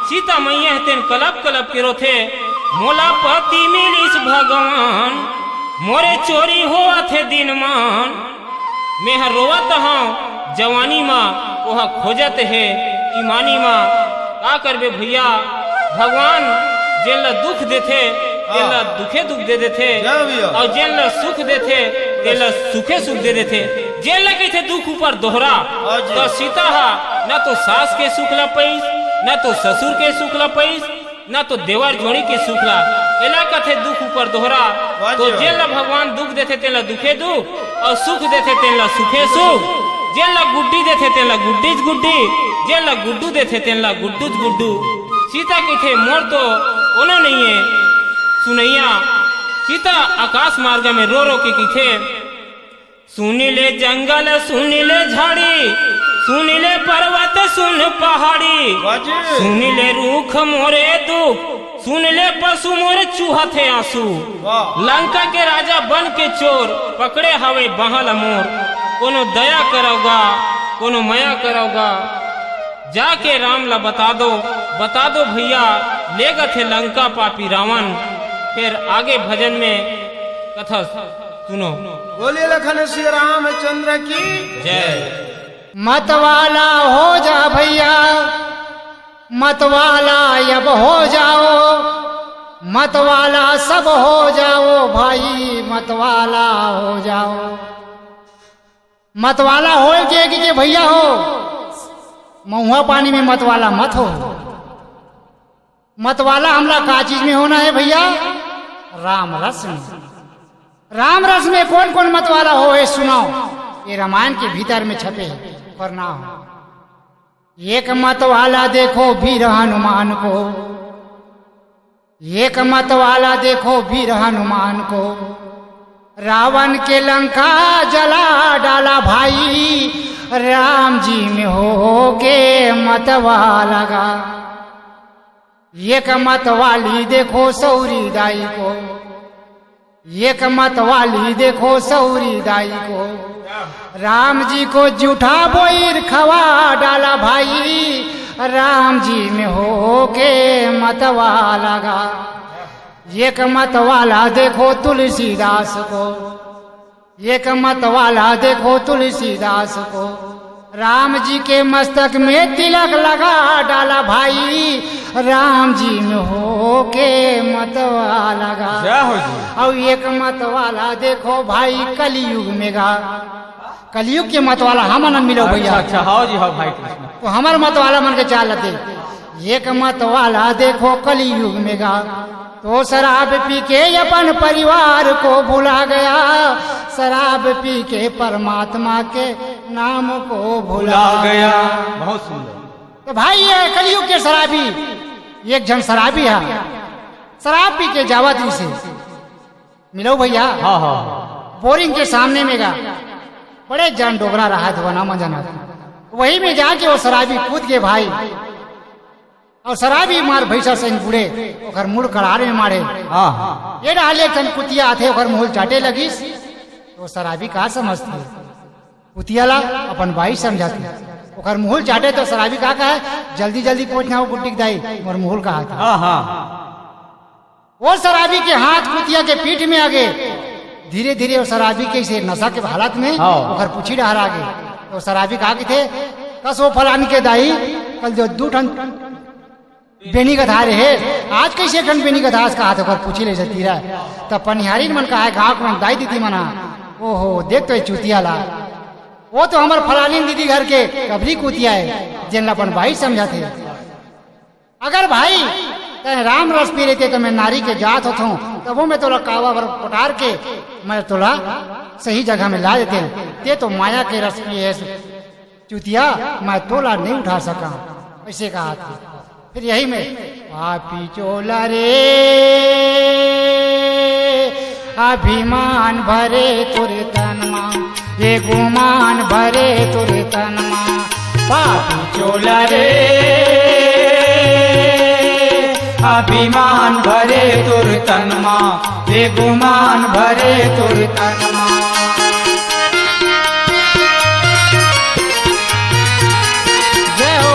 सीता मैया तेन कलप कलप के रोथे, मोला पति मिलिस भगवान, मोरे चोरी हुआ थे दिन मान। मैं हर रोवत हूँ जवानी माँ, वह खोजत है ईमानी माँ। का करबे भैया, भगवान जेल दुख देथे तेला दुखे दुख दे देथे, जाओ भैया। और जेल सुख देथे तेला सुखे सुख दे देथे। जेल कहते दुख ऊपर दोहरा, हाँ जी। तो सीता हा न तो सास के सुख ला पैस, न तो ससुर के सुख ला पैस, न तो देवर जोड़ी के सुख ला। एला कथे दुख ऊपर दोहरा, हाँ तो जी। जेल ला भगवान दुख देथे तेला दुखे दुख, और सुख देथे तेला सुखे सुख। जेल ला गुड्डी देथे तेला गुड्डीज गुड्डी, जेल ला गुड्डू देथे तेला गुड्डूज गुड्डू। सीता कहते मोर तो ओनो नहीं है सुनैया। सीता आकाश मार्ग में रो रो के कहते, सुनिले जंगल सुनिले झाड़ी, सुनिले पर्वत सुन पहाड़ी, बाजी सुनिले रूख मोरे दुख, सुनिले पशु मोरे चूहते आंसू। वाह लंका के राजा बन के चोर, पकड़े हवे बहल मोर। कोनो दया करोगा कोनो माया करोगा, जाके राम ला बता दो भैया, लेगा थे लंका पापी रावण। फिर आगे भजन में कथा सुनो। बोलिए लखन श्री रामचंद्र की जय। मतवाला हो जा भैया, मतवाला अब हो जाओ, मतवाला सब हो जाओ भाई, मतवाला हो जाओ। मतवाला हो के भैया हो, महुआ पानी में मतवाला मत हो। मतवाला हमला का चीज में होना है भैया? राम रस में। राम रस में कौन कौन मतवाला हो है सुनाओ, ये रामायण के भीतर में छपे पर ना हो। एक मतवाला देखो वीर हनुमान को, एक मतवाला देखो वीर हनुमान को, रावण के लंका जला डाला भाई, राम जी में हो के मतवाला गा। एक मतवाली देखो सौरी दाई को, एक मतवाली देखो सौरी दाई को, राम जी को जूठा बोईर खवा डाला भाई, राम जी में हो के मतवाला गा। एक मतवाला देखो तुलसीदास को, एक मतवाला देखो तुलसीदास को, राम जी के मस्तक में तिलक लगा डाला भाई, राम जी में हो के मतवाला गा। जय हो जी। और एक मतवाला देखो भाई कलयुग में गा। कलयुग के मतवाला हम न मिलो भैया। अच्छा हाँ जी हाँ भाई कृष्ण। तो हमार मतवाला मन के चालते। एक मतवाला देखो कलयुग में गा, तो शराब पी के अपन परिवार को भुला गया, शराब पी के परमात्मा के नाम को भुला गया। बहुत सुंदर। तो भाई ये कलयुग के शराबी, एक जन शराबी है, शराब पी के जावत से मिलो भैया। हाँ हाँ बोरिंग के सामने में गा, बड़े जन डोगरा रहा धोना मजना, वही में जाके वो शराबी कूद के भाई, और शराबी मार भैसा से बूढ़े और मुड़ कड़ार में मारे। हाँ हाँ ये डाले तन कुतिया आते और मुहल चाटे लगी, तो शराबी का समझते कुतिया ला अपन भाई समझाते, और मुहल चाटे तो शराबी का है जल्दी जल्दी पहुंचना हो गुड्डी दाई और मुहल का हाथ। हाँ हाँ वो शराबी के हाथ कुतिया के पीठ में आगे, धीरे धीरे वो शराबी के से नशा के हालत में और पूछी डहर आगे। तो शराबी कहा कि थे कसो फलानी के दाई कल जो दू ठन बेनी कथा रे है, आज कैसे ठन बेनी कथा का हाथ होकर पूछी ले सकती रहा। तब पनिहारी मन कहा है गाँव को दाई दीदी मना, ओहो देख तो चूतिया ला, वो तो हमारे फलानी दीदी घर के कबरी कुतिया है जिन अपन भाई समझाते। अगर भाई राम रस पी रहते तो मैं नारी के जात होता हूँ, तब वो मैं तोला कावा भर पटार के मैं तोला सही जगह में ला देते। ते तो माया के रस पिए चुतिया, मैं तोला नहीं उठा सका, ऐसे कहा था। फिर यही में पापी चोला रे अभिमान भरे तुरे तनमा, ये गुमान भरे तुरे तनमा। पापी चोला रे अभिमान भरे तुर तनमा, ये गुमान भरे तुर तनमा। जय हो।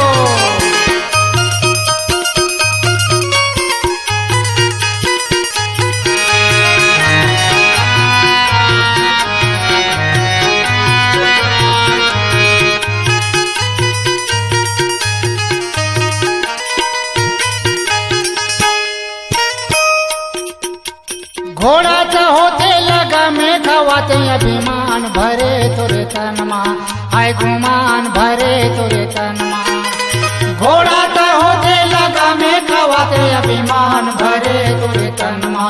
घोड़ा तो होते लगा में खवाते अभिमान भरे तुरे तनमा, हाय गुमान भरे तुरे तनमा। घोड़ा तो होते लगा में खवाते अभिमान भरे तुरे तनमा,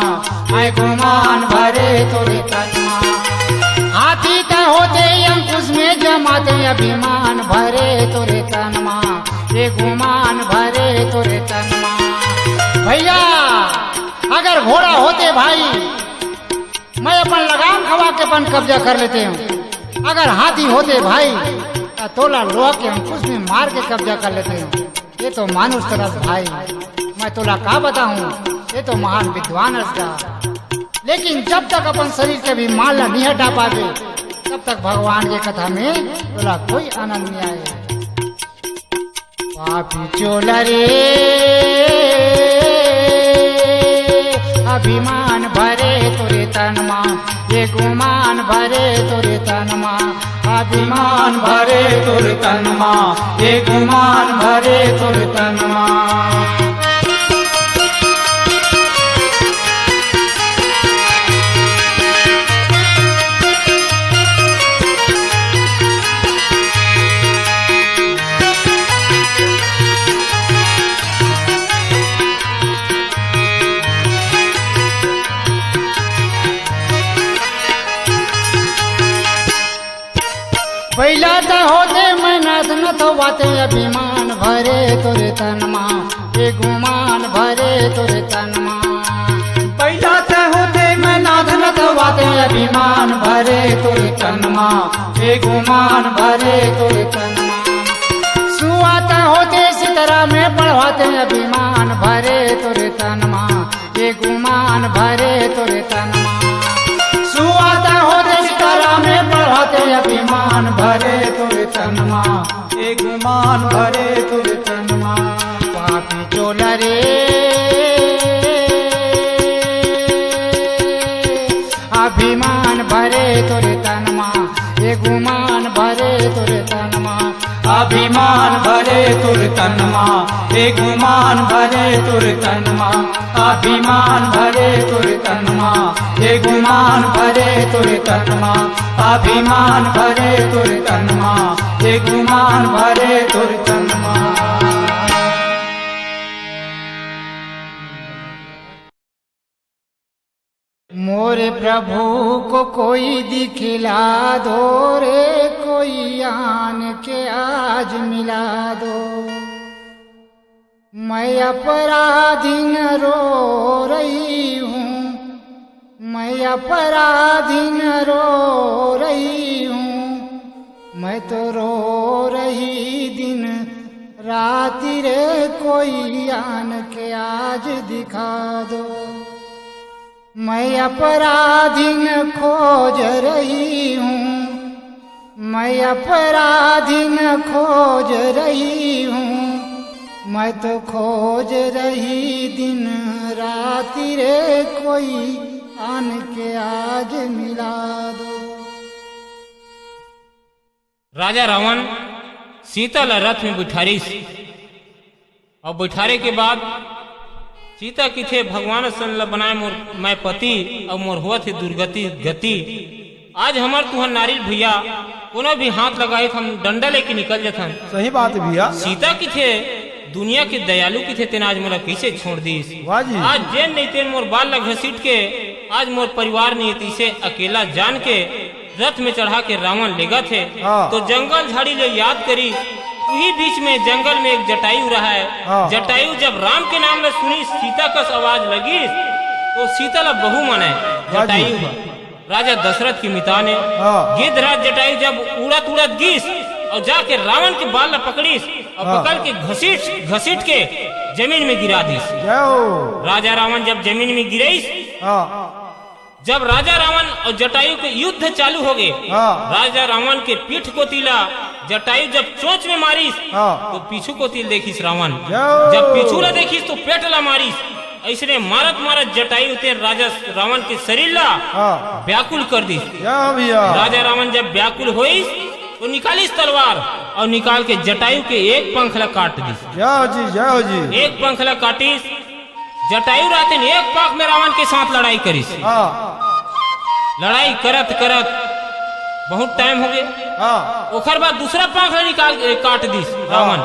हाय गुमान भरे तुरे तनमा। हाथी तो होते अंकुश में जमाते अभिमान भरे तुरे तनमा, ये गुमान भरे तुरे तनमा। भैया अगर घोड़ा होते भाई मैं अपन लगाम खवा के अपन कब्जा कर लेते हूँ। अगर हाथी होते भाई तो तोला लोहा के अंकुश में मार के कब्जा कर लेते हूँ। ये तो मानुष तरस भाई, मैं तोला का बताऊँ, ये तो महान विद्वान रहा। लेकिन जब तक अपन शरीर के भी माला नहीं हटा पावे तब तक भगवान के कथा में तोला कोई आनंद नहीं आए। पापी चोला रे अभिमान भरे तुरे तनमा, ये गुमान भरे तुरे तनमा। अभिमान भरे तुर तनमा, ये गुमान भरे तुर तनमा। पहला तो होते मैं नाथ न तो बाते अभिमान भरे तुरे तनमा, ये गुमान भरे तुरे तनमा। पहला तो होते मैं नाथ न तो बाते अभिमान भरे तुर तनमा, ये गुमान भरे तुर तनमा। सुआता होते सितरा में पढ़वाते अभिमान भरे तुरे तनमा, ये गुमान भरे तुरे तनमा। सुआता होते सितरा में पढ़वाते अभिमान भरे तुरे तनमा, ये गुमान भरे तुर तनमा। पापी चोला रे अभिमान भरे तुरे तनमा, ये गुमान भरे तुरे तनमा। अभिमान भरे तुर तनमा, ये गुमान भरे तुर तनमा। अभिमान भरे तुर तनमा, ये गुमान भरे तुर तनमा। अभिमान भरे तुर तनमा, ये गुमान भरे तुर तनमा। मोरे प्रभु को कोई दिखला दो रे, कोई आन के आज मिला दो। मैं अपराधीन रो रही हूँ, मैं अपराधीन रो रही हूँ। मैं तो रो रही दिन राति रे, कोई आन के आज दिखा दो। मैं अपराधीन खोज रही हूँ, मैं अपराधीन खोज रही हूँ। मैं तो खोज रही दिन राति रे, कोई आन के आज मिला दो। राजा रावण सीता ला रथ में बिठारिस और बिठारे के बाद सीता की थे भगवान सन बनाए मोर मैं पति और मोर हुआ थे दुर्गति गति। आज हमार तुहर नारिल भैया कोनो भी हाथ लगाए हम डंडा लेके निकल जाथन। सही बात है भैया। सीता की थे दुनिया के दयालु की थे तेना आज मोला कैसे छोड़ दीस। वाह जी। आज जेन नहीं तेन मोर बाल लग घसीट के आज मोर परिवार नीति से अकेला जान के रथ में चढ़ा के रावण लेगा थे। हाँ। तो जंगल झाड़ी ले याद करी वही बीच में जंगल में एक जटायु रहा है। हाँ। जटायु जब राम के नाम में सुनी सीता कस आवाज लगी तो सीता ला बहु मने जटायु है। राजा दशरथ की मिता ने हाँ। गिद्धराज जटायु जब उड़त उड़त गिस और जाके रावण के बाल ला पकड़ीस और हाँ। पकड़ के घसीट के जमीन में गिरा दीस। जय हो। राजा रावण जब जमीन में गिरीस, हाँ जब राजा रावण और जटायु के युद्ध चालू हो गए, हाँ। राजा रावण के पीठ को तिला जटायु जब चोंच में मारिस हाँ। तो पीछू को तिल देखिस रावण। जाओ। जब पीछू ला देखिस तो पेट ला मारिस। ऐसने मारत मारत जटायु ते राजा रावण के शरीर ला हाँ। व्याकुल कर दी। जय भैया। राजा रावण जब व्याकुल होइस तो निकालिस तलवार और निकाल के जटायु के एक पंख ला काट दी। जय हो जी। एक पंख ला काटिस। जटायु रहते एक पाख में रावण के साथ लड़ाई करिस। हाँ लड़ाई करत करत बहुत टाइम हो गए। हाँ। ओकर बाद दूसरा पांख ला निकाल काट दी रावण।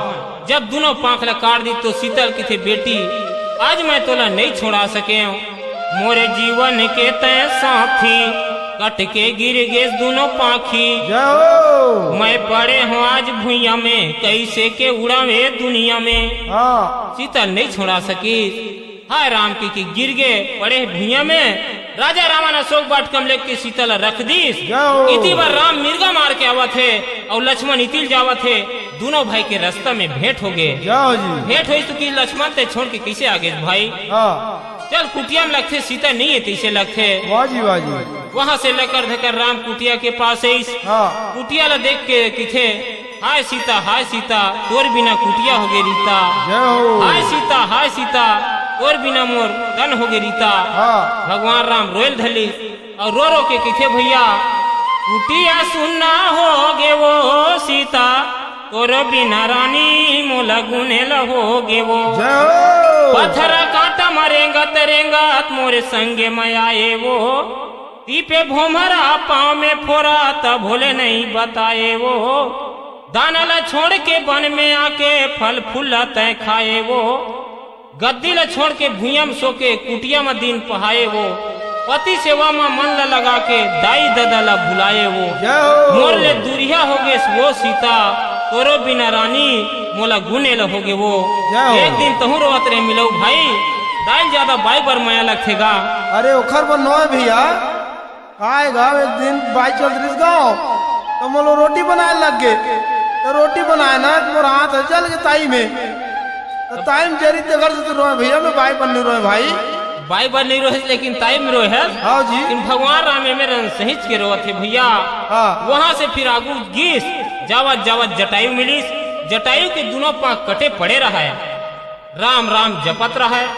जब दोनों पांख ला काट दी तो सीता की थे बेटी, आज मैं तोला नहीं छोड़ा सके, मोरे जीवन के तय साथी कट के गिर गए दोनों पाखी। जय हो। मैं पड़े हूँ आज भुइया में, कैसे के उड़ावे दुनिया में। हाँ। सीता नहीं छोड़ा सकी। हाय राम की गिर गए पड़े भुइया में। राजा रावण अशोक बाट कमले के सीता ला रख दीस। जाओ। इति बार राम मिर्गा मार के आवत थे और लक्ष्मण इतिल जावत थे। दोनों भाई के रास्ता में भेंट हो गए। जय जी। भेंट हुई तो कि लक्ष्मण ते छोड़ के कैसे आगे भाई। हाँ। चल कुटिया में लगते, सीता नहीं है तैसे लगते। वाजी वाजी। वहाँ से लेकर धकर राम कुटिया के पास आई। हाँ। कुटिया ला देख के किथे, हाय सीता तोर बिना कुटिया हो गए रीता। जय हो। हाय सीता और बिना मोर धन हो गए रीता। हाँ। भगवान राम रोयल धली और रो रो के किथे भैया कुटिया सुनना हो गे वो सीता, तोर बिना रानी मोला गुने हो गे वो। जय हो। पत्थर काटा मरेंगा तरेंगा मोरे संगे मैं आए वो। तीपे भोमरा पाँव में फोरा तब भोले नहीं बताए वो। दाना ला छोड़ के वन में आके फल फूला तय खाए वो। गद्दी ला छोड़ के भूया में सो के कुटिया में दिन पहाए वो। पति सेवा में मन ला लगा के दाई दादा ला भुलाए वो। जय हो। मोर ले दूरिया हो गए वो सीता, तोरो बिना रानी मोला गुने ल हो गए वो। जय हो। एक दिन तहु रोवत रहे मिलो भाई, दाल ज्यादा बाई बर माया लगथेगा। अरे ओखर पर नोय भैया काय गाँव एक दिन बाई चल रही गाँव तो मोलो रोटी बनाए लग गए। तो रोटी बनाए ना तो मोर हाथ चल गए ताई में। तो ताई में जरी ते घर से तो रोए भैया मैं बाई पर नहीं रोए भाई। बाई बर नहीं रोहे लेकिन ताई में रोहे। हाँ जी। लेकिन भगवान राम में रन सहित के रोवत थे भैया। हाँ। वहाँ से फिर आगू गीस जावत जावत जटायु मिलीस। जटायु के दोनों पांव कटे पड़े रहा है, राम राम जपत रहा है।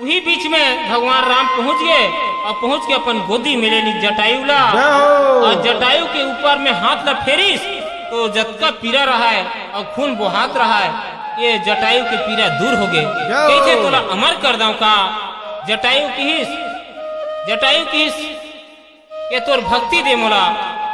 वही बीच में भगवान राम पहुँच गए और पहुँच के अपन गोदी मिले ली जटायु ला। जय हो। और जटायु के ऊपर में हाथ ला फेरिस तो जतका पीरा रहा है और खून बहात रहा है, ये जटायु के पीरा दूर हो गए। कैसे तोला अमर कर दऊ का जटायु किस के तोर भक्ति दे मोला।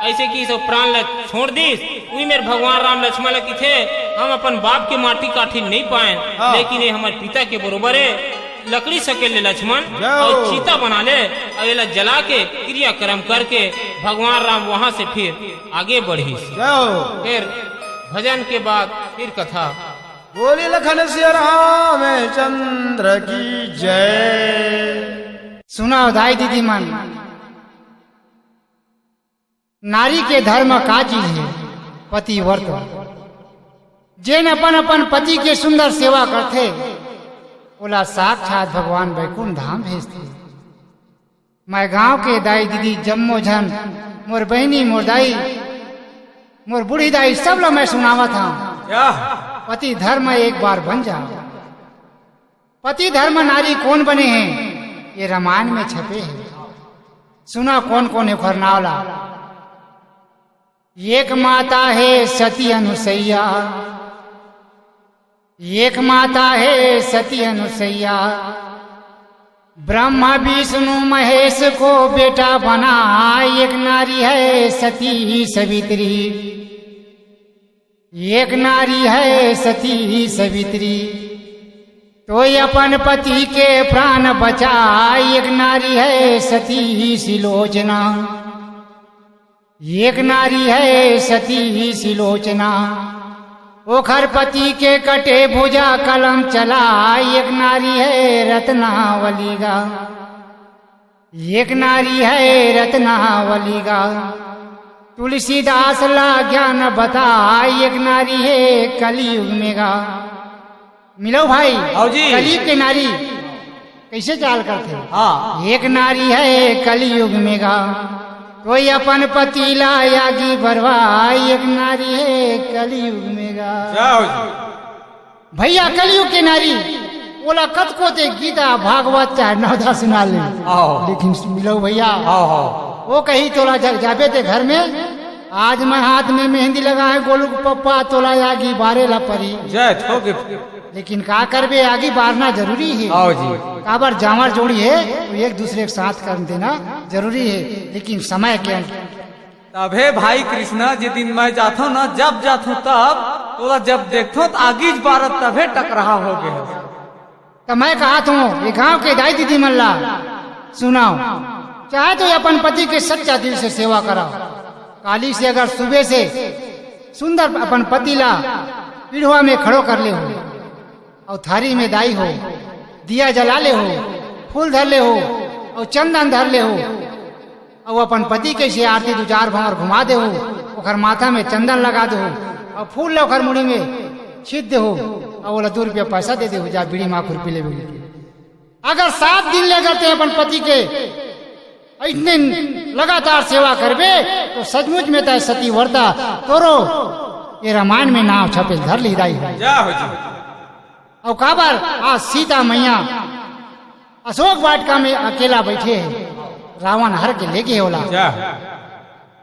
ऐसे की सब प्राण ला छोड़ दीस। वही मेरे भगवान राम लक्ष्मण ला की थे, हम अपन बाप के माटी काठी नहीं पाए। हाँ। लेकिन ये हमारे पिता के बरोबर है। लकड़ी सके ले लक्ष्मण जाओ। और चीता बना ले और ये जला के क्रियाक्रम करके भगवान राम वहाँ से फिर आगे बढ़ी। जय हो। फिर भजन के बाद फिर कथा। बोली लखन सिया रामचंद्र की जय। सुना दाई दीदी मन, नारी के धर्म का चीज है पतिव्रत। जिन अपन अपन पति के सुंदर सेवा करते ओला साक्षात भगवान वैकुंठ धाम भेजते। मैं गांव के दाई दीदी जम्मो झन मोर बहनी मोर दाई मोर बूढ़ी दाई सब ला मैं सुनावा था। पति धर्म एक बार बन जाओ। पति धर्म नारी कौन बने हैं ये रामायण में छपे हैं। सुना कौन कौन है खरनावला। एक माता है सती अनुसैया, एक माता है सती अनुसैया। ब्रह्मा विष्णु महेश को बेटा बना, एक नारी है सती सवित्री। एक नारी है सती सवित्री, तो अपन पति के प्राण बचा। एक नारी है सती सिलोचना, एक नारी है सती सिलोचना। ओखर पति के कटे भुजा कलम चला, एक नारी है रत्नावली गा, एक नारी है रत्नावली गा। तुलसीदास ला ज्ञान बता, एक नारी है कलयुग में गा। मिलो भाई, आओ जी। कलयुग के नारी कैसे चाल करते? हाँ एक नारी है कलयुग में गा, कोई अपन पति लायागी बरवाई, एक नारी है कलयुग में गा। जाओ जी। भैया कलयुग के नारी बोला कत को ते गीता भागवत चाहे नवदा सुना ले, आओ लेकिन मिलो भैया आओ आओ। वो कहीं तोला जग जाबे थे घर में, आज मैं हाथ में मेहंदी लगा है गोलू को पप्पा तोला आगी बारे ला परी, जय थोके। लेकिन का करबे आगी बारना जरूरी है। आओ जी। काबर जावर जोड़ी है तो एक दूसरे के साथ कर देना जरूरी है, लेकिन समय के तबे भाई कृष्णा जी दिन मैं जाथो ना, जब जाथो तब तोला जब देखो तो आगीज बारत तबे टकराहा हो गए। तो मैं कहा तू ये गांव के दाई दीदी मल्ला सुनाओ, चाहे तो अपन पति के सच्चा दिल से सेवा कराओ। काली से अगर सुबह से सुंदर अपन पति ला पीढ़वा में खड़ो कर ले हो, और थारी में दाई हो, दिया जला ले हो, फूल धर ले हो, और चंदन धर ले हो, और अपन पति के से आरती दो चार भंवर घुमा दे हो, ओखर माथा में चंदन लगा दे हो, और फूल ले ओखर मुड़ी में छीट दे हो, और बोला 2 रुपया पैसा दे दे हो, जा बीड़ी माँ खुरपी ले। अगर 7 दिन ले करते अपन पति के इतने लगातार सेवा करबे तो सचमुच में तय सती वर्ता तोरो ये रामायण में नाव छपे धर ली दाई। जाओ जी। और काबर आज सीता मैया अशोक वाटिका में अकेला बैठे है, रावण हर के लेके होला,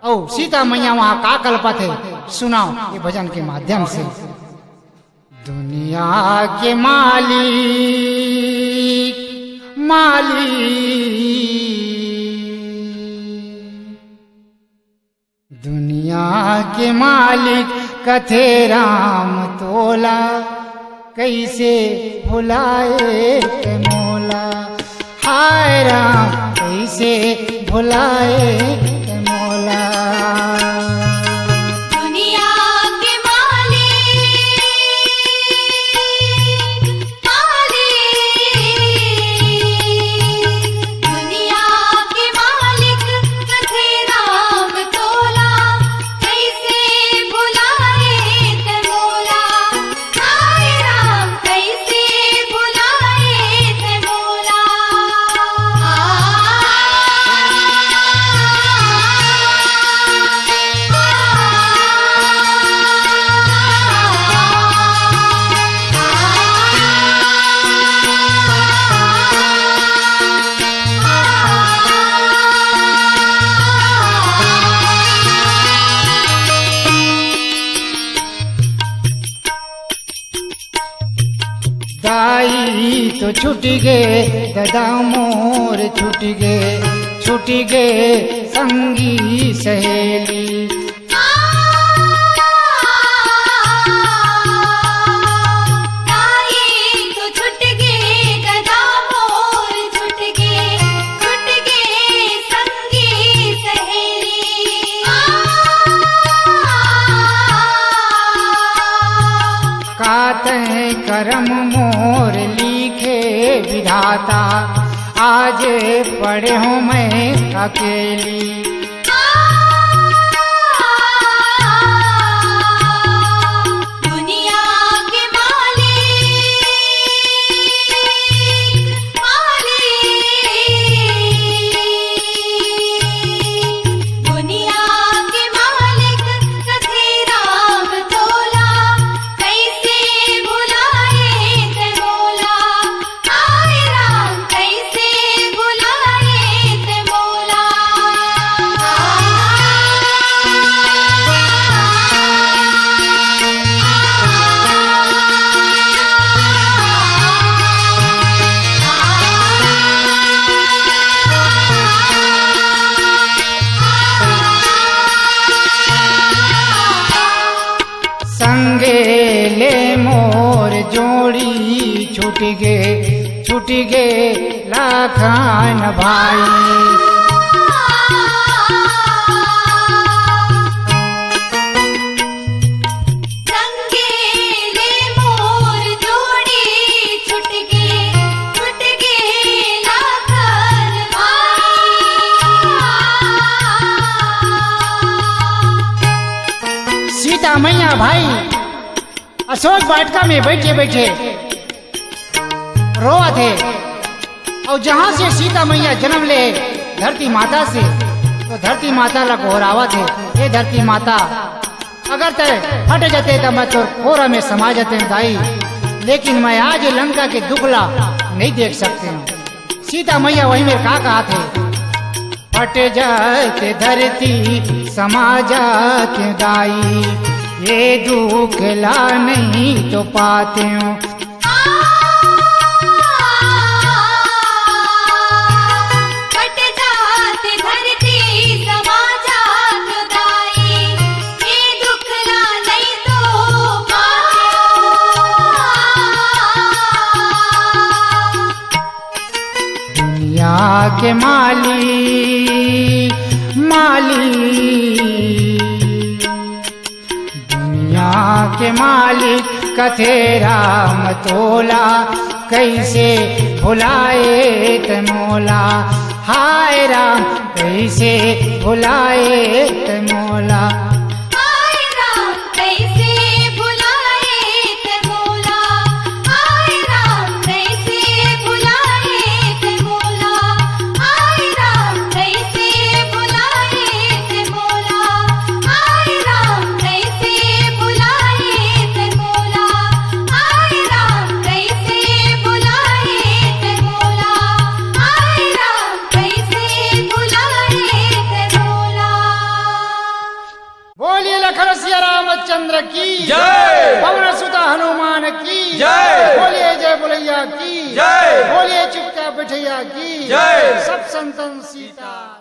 और सीता मैया वहाँ का कल्पत है सुनाओ ये भजन के माध्यम से। दुनिया के मालिक मालिक, दुनिया के मालिक कथे राम तोला, कैसे भुलाए के मोला, हाय राम कैसे भुलाए के मोला। दुनिया के मालिक मालिक, दुनिया के मालिक कथे राम तोला, कैसे भुलाए ते मोला, हाय राम कैसे भुलाए ते मोला। दाई तो छूट गए दादा मोर, छूट गए संगी सहेली। दाई तो छुट गए दादा मोर, छुट गए संगी सहेली। काते करम मोर लिखे विधाता, आज पढ़े हूँ मैं अकेली। दुनिया के मालिक मालिक, दुनिया के मालिक कथे राम तोला, कैसे भुलाए ते मोला, हाय राम कैसे भुलाए ते मोला। संगे ले मोर जोड़ी, छूट गए लाखान भाई। संगे सीता मैया भाई अशोक वाटिका में बैठे बैठे रोआ थे। और जहां से सीता मैया जन्म ले धरती माता से, तो धरती माता ला घोरावा थे, ये धरती माता अगर ते हट जाते तो मैं तो खोरा में समा जाते दाई, लेकिन मैं आज लंका के दुखला नहीं देख सकते हूँ। सीता मैया वही में कहा थे, हट जाते धरती समा जाते दाई, ये दुख ला नहीं तो पाते हूँ। कट जाते धरती समा जात दाई, ये दुख ला नहीं तो दुनिया के दुनिया के मालिक कथे राम तोला, कैसे भुलाए त मोला, हाय राम कैसे भुलाए त मोला। हाय राम कैसे भुलाए ते मोला, हाय राम कैसे भुलाए ते मोला, हाय राम कैसे भुलाए ते मोला, हाय राम कैसे भुलाए ते मोला, हाय राम कैसे भुलाए ते मोला, हाय राम कैसे भुलाए ते मोला। बोलिए लखन सिया रामचंद्र की जय। पवन सुत हनुमान की जय। बोलिए जय बोलैया की जय। बोलिए चुपचाप बैठैया की जय। सब संतन सीता।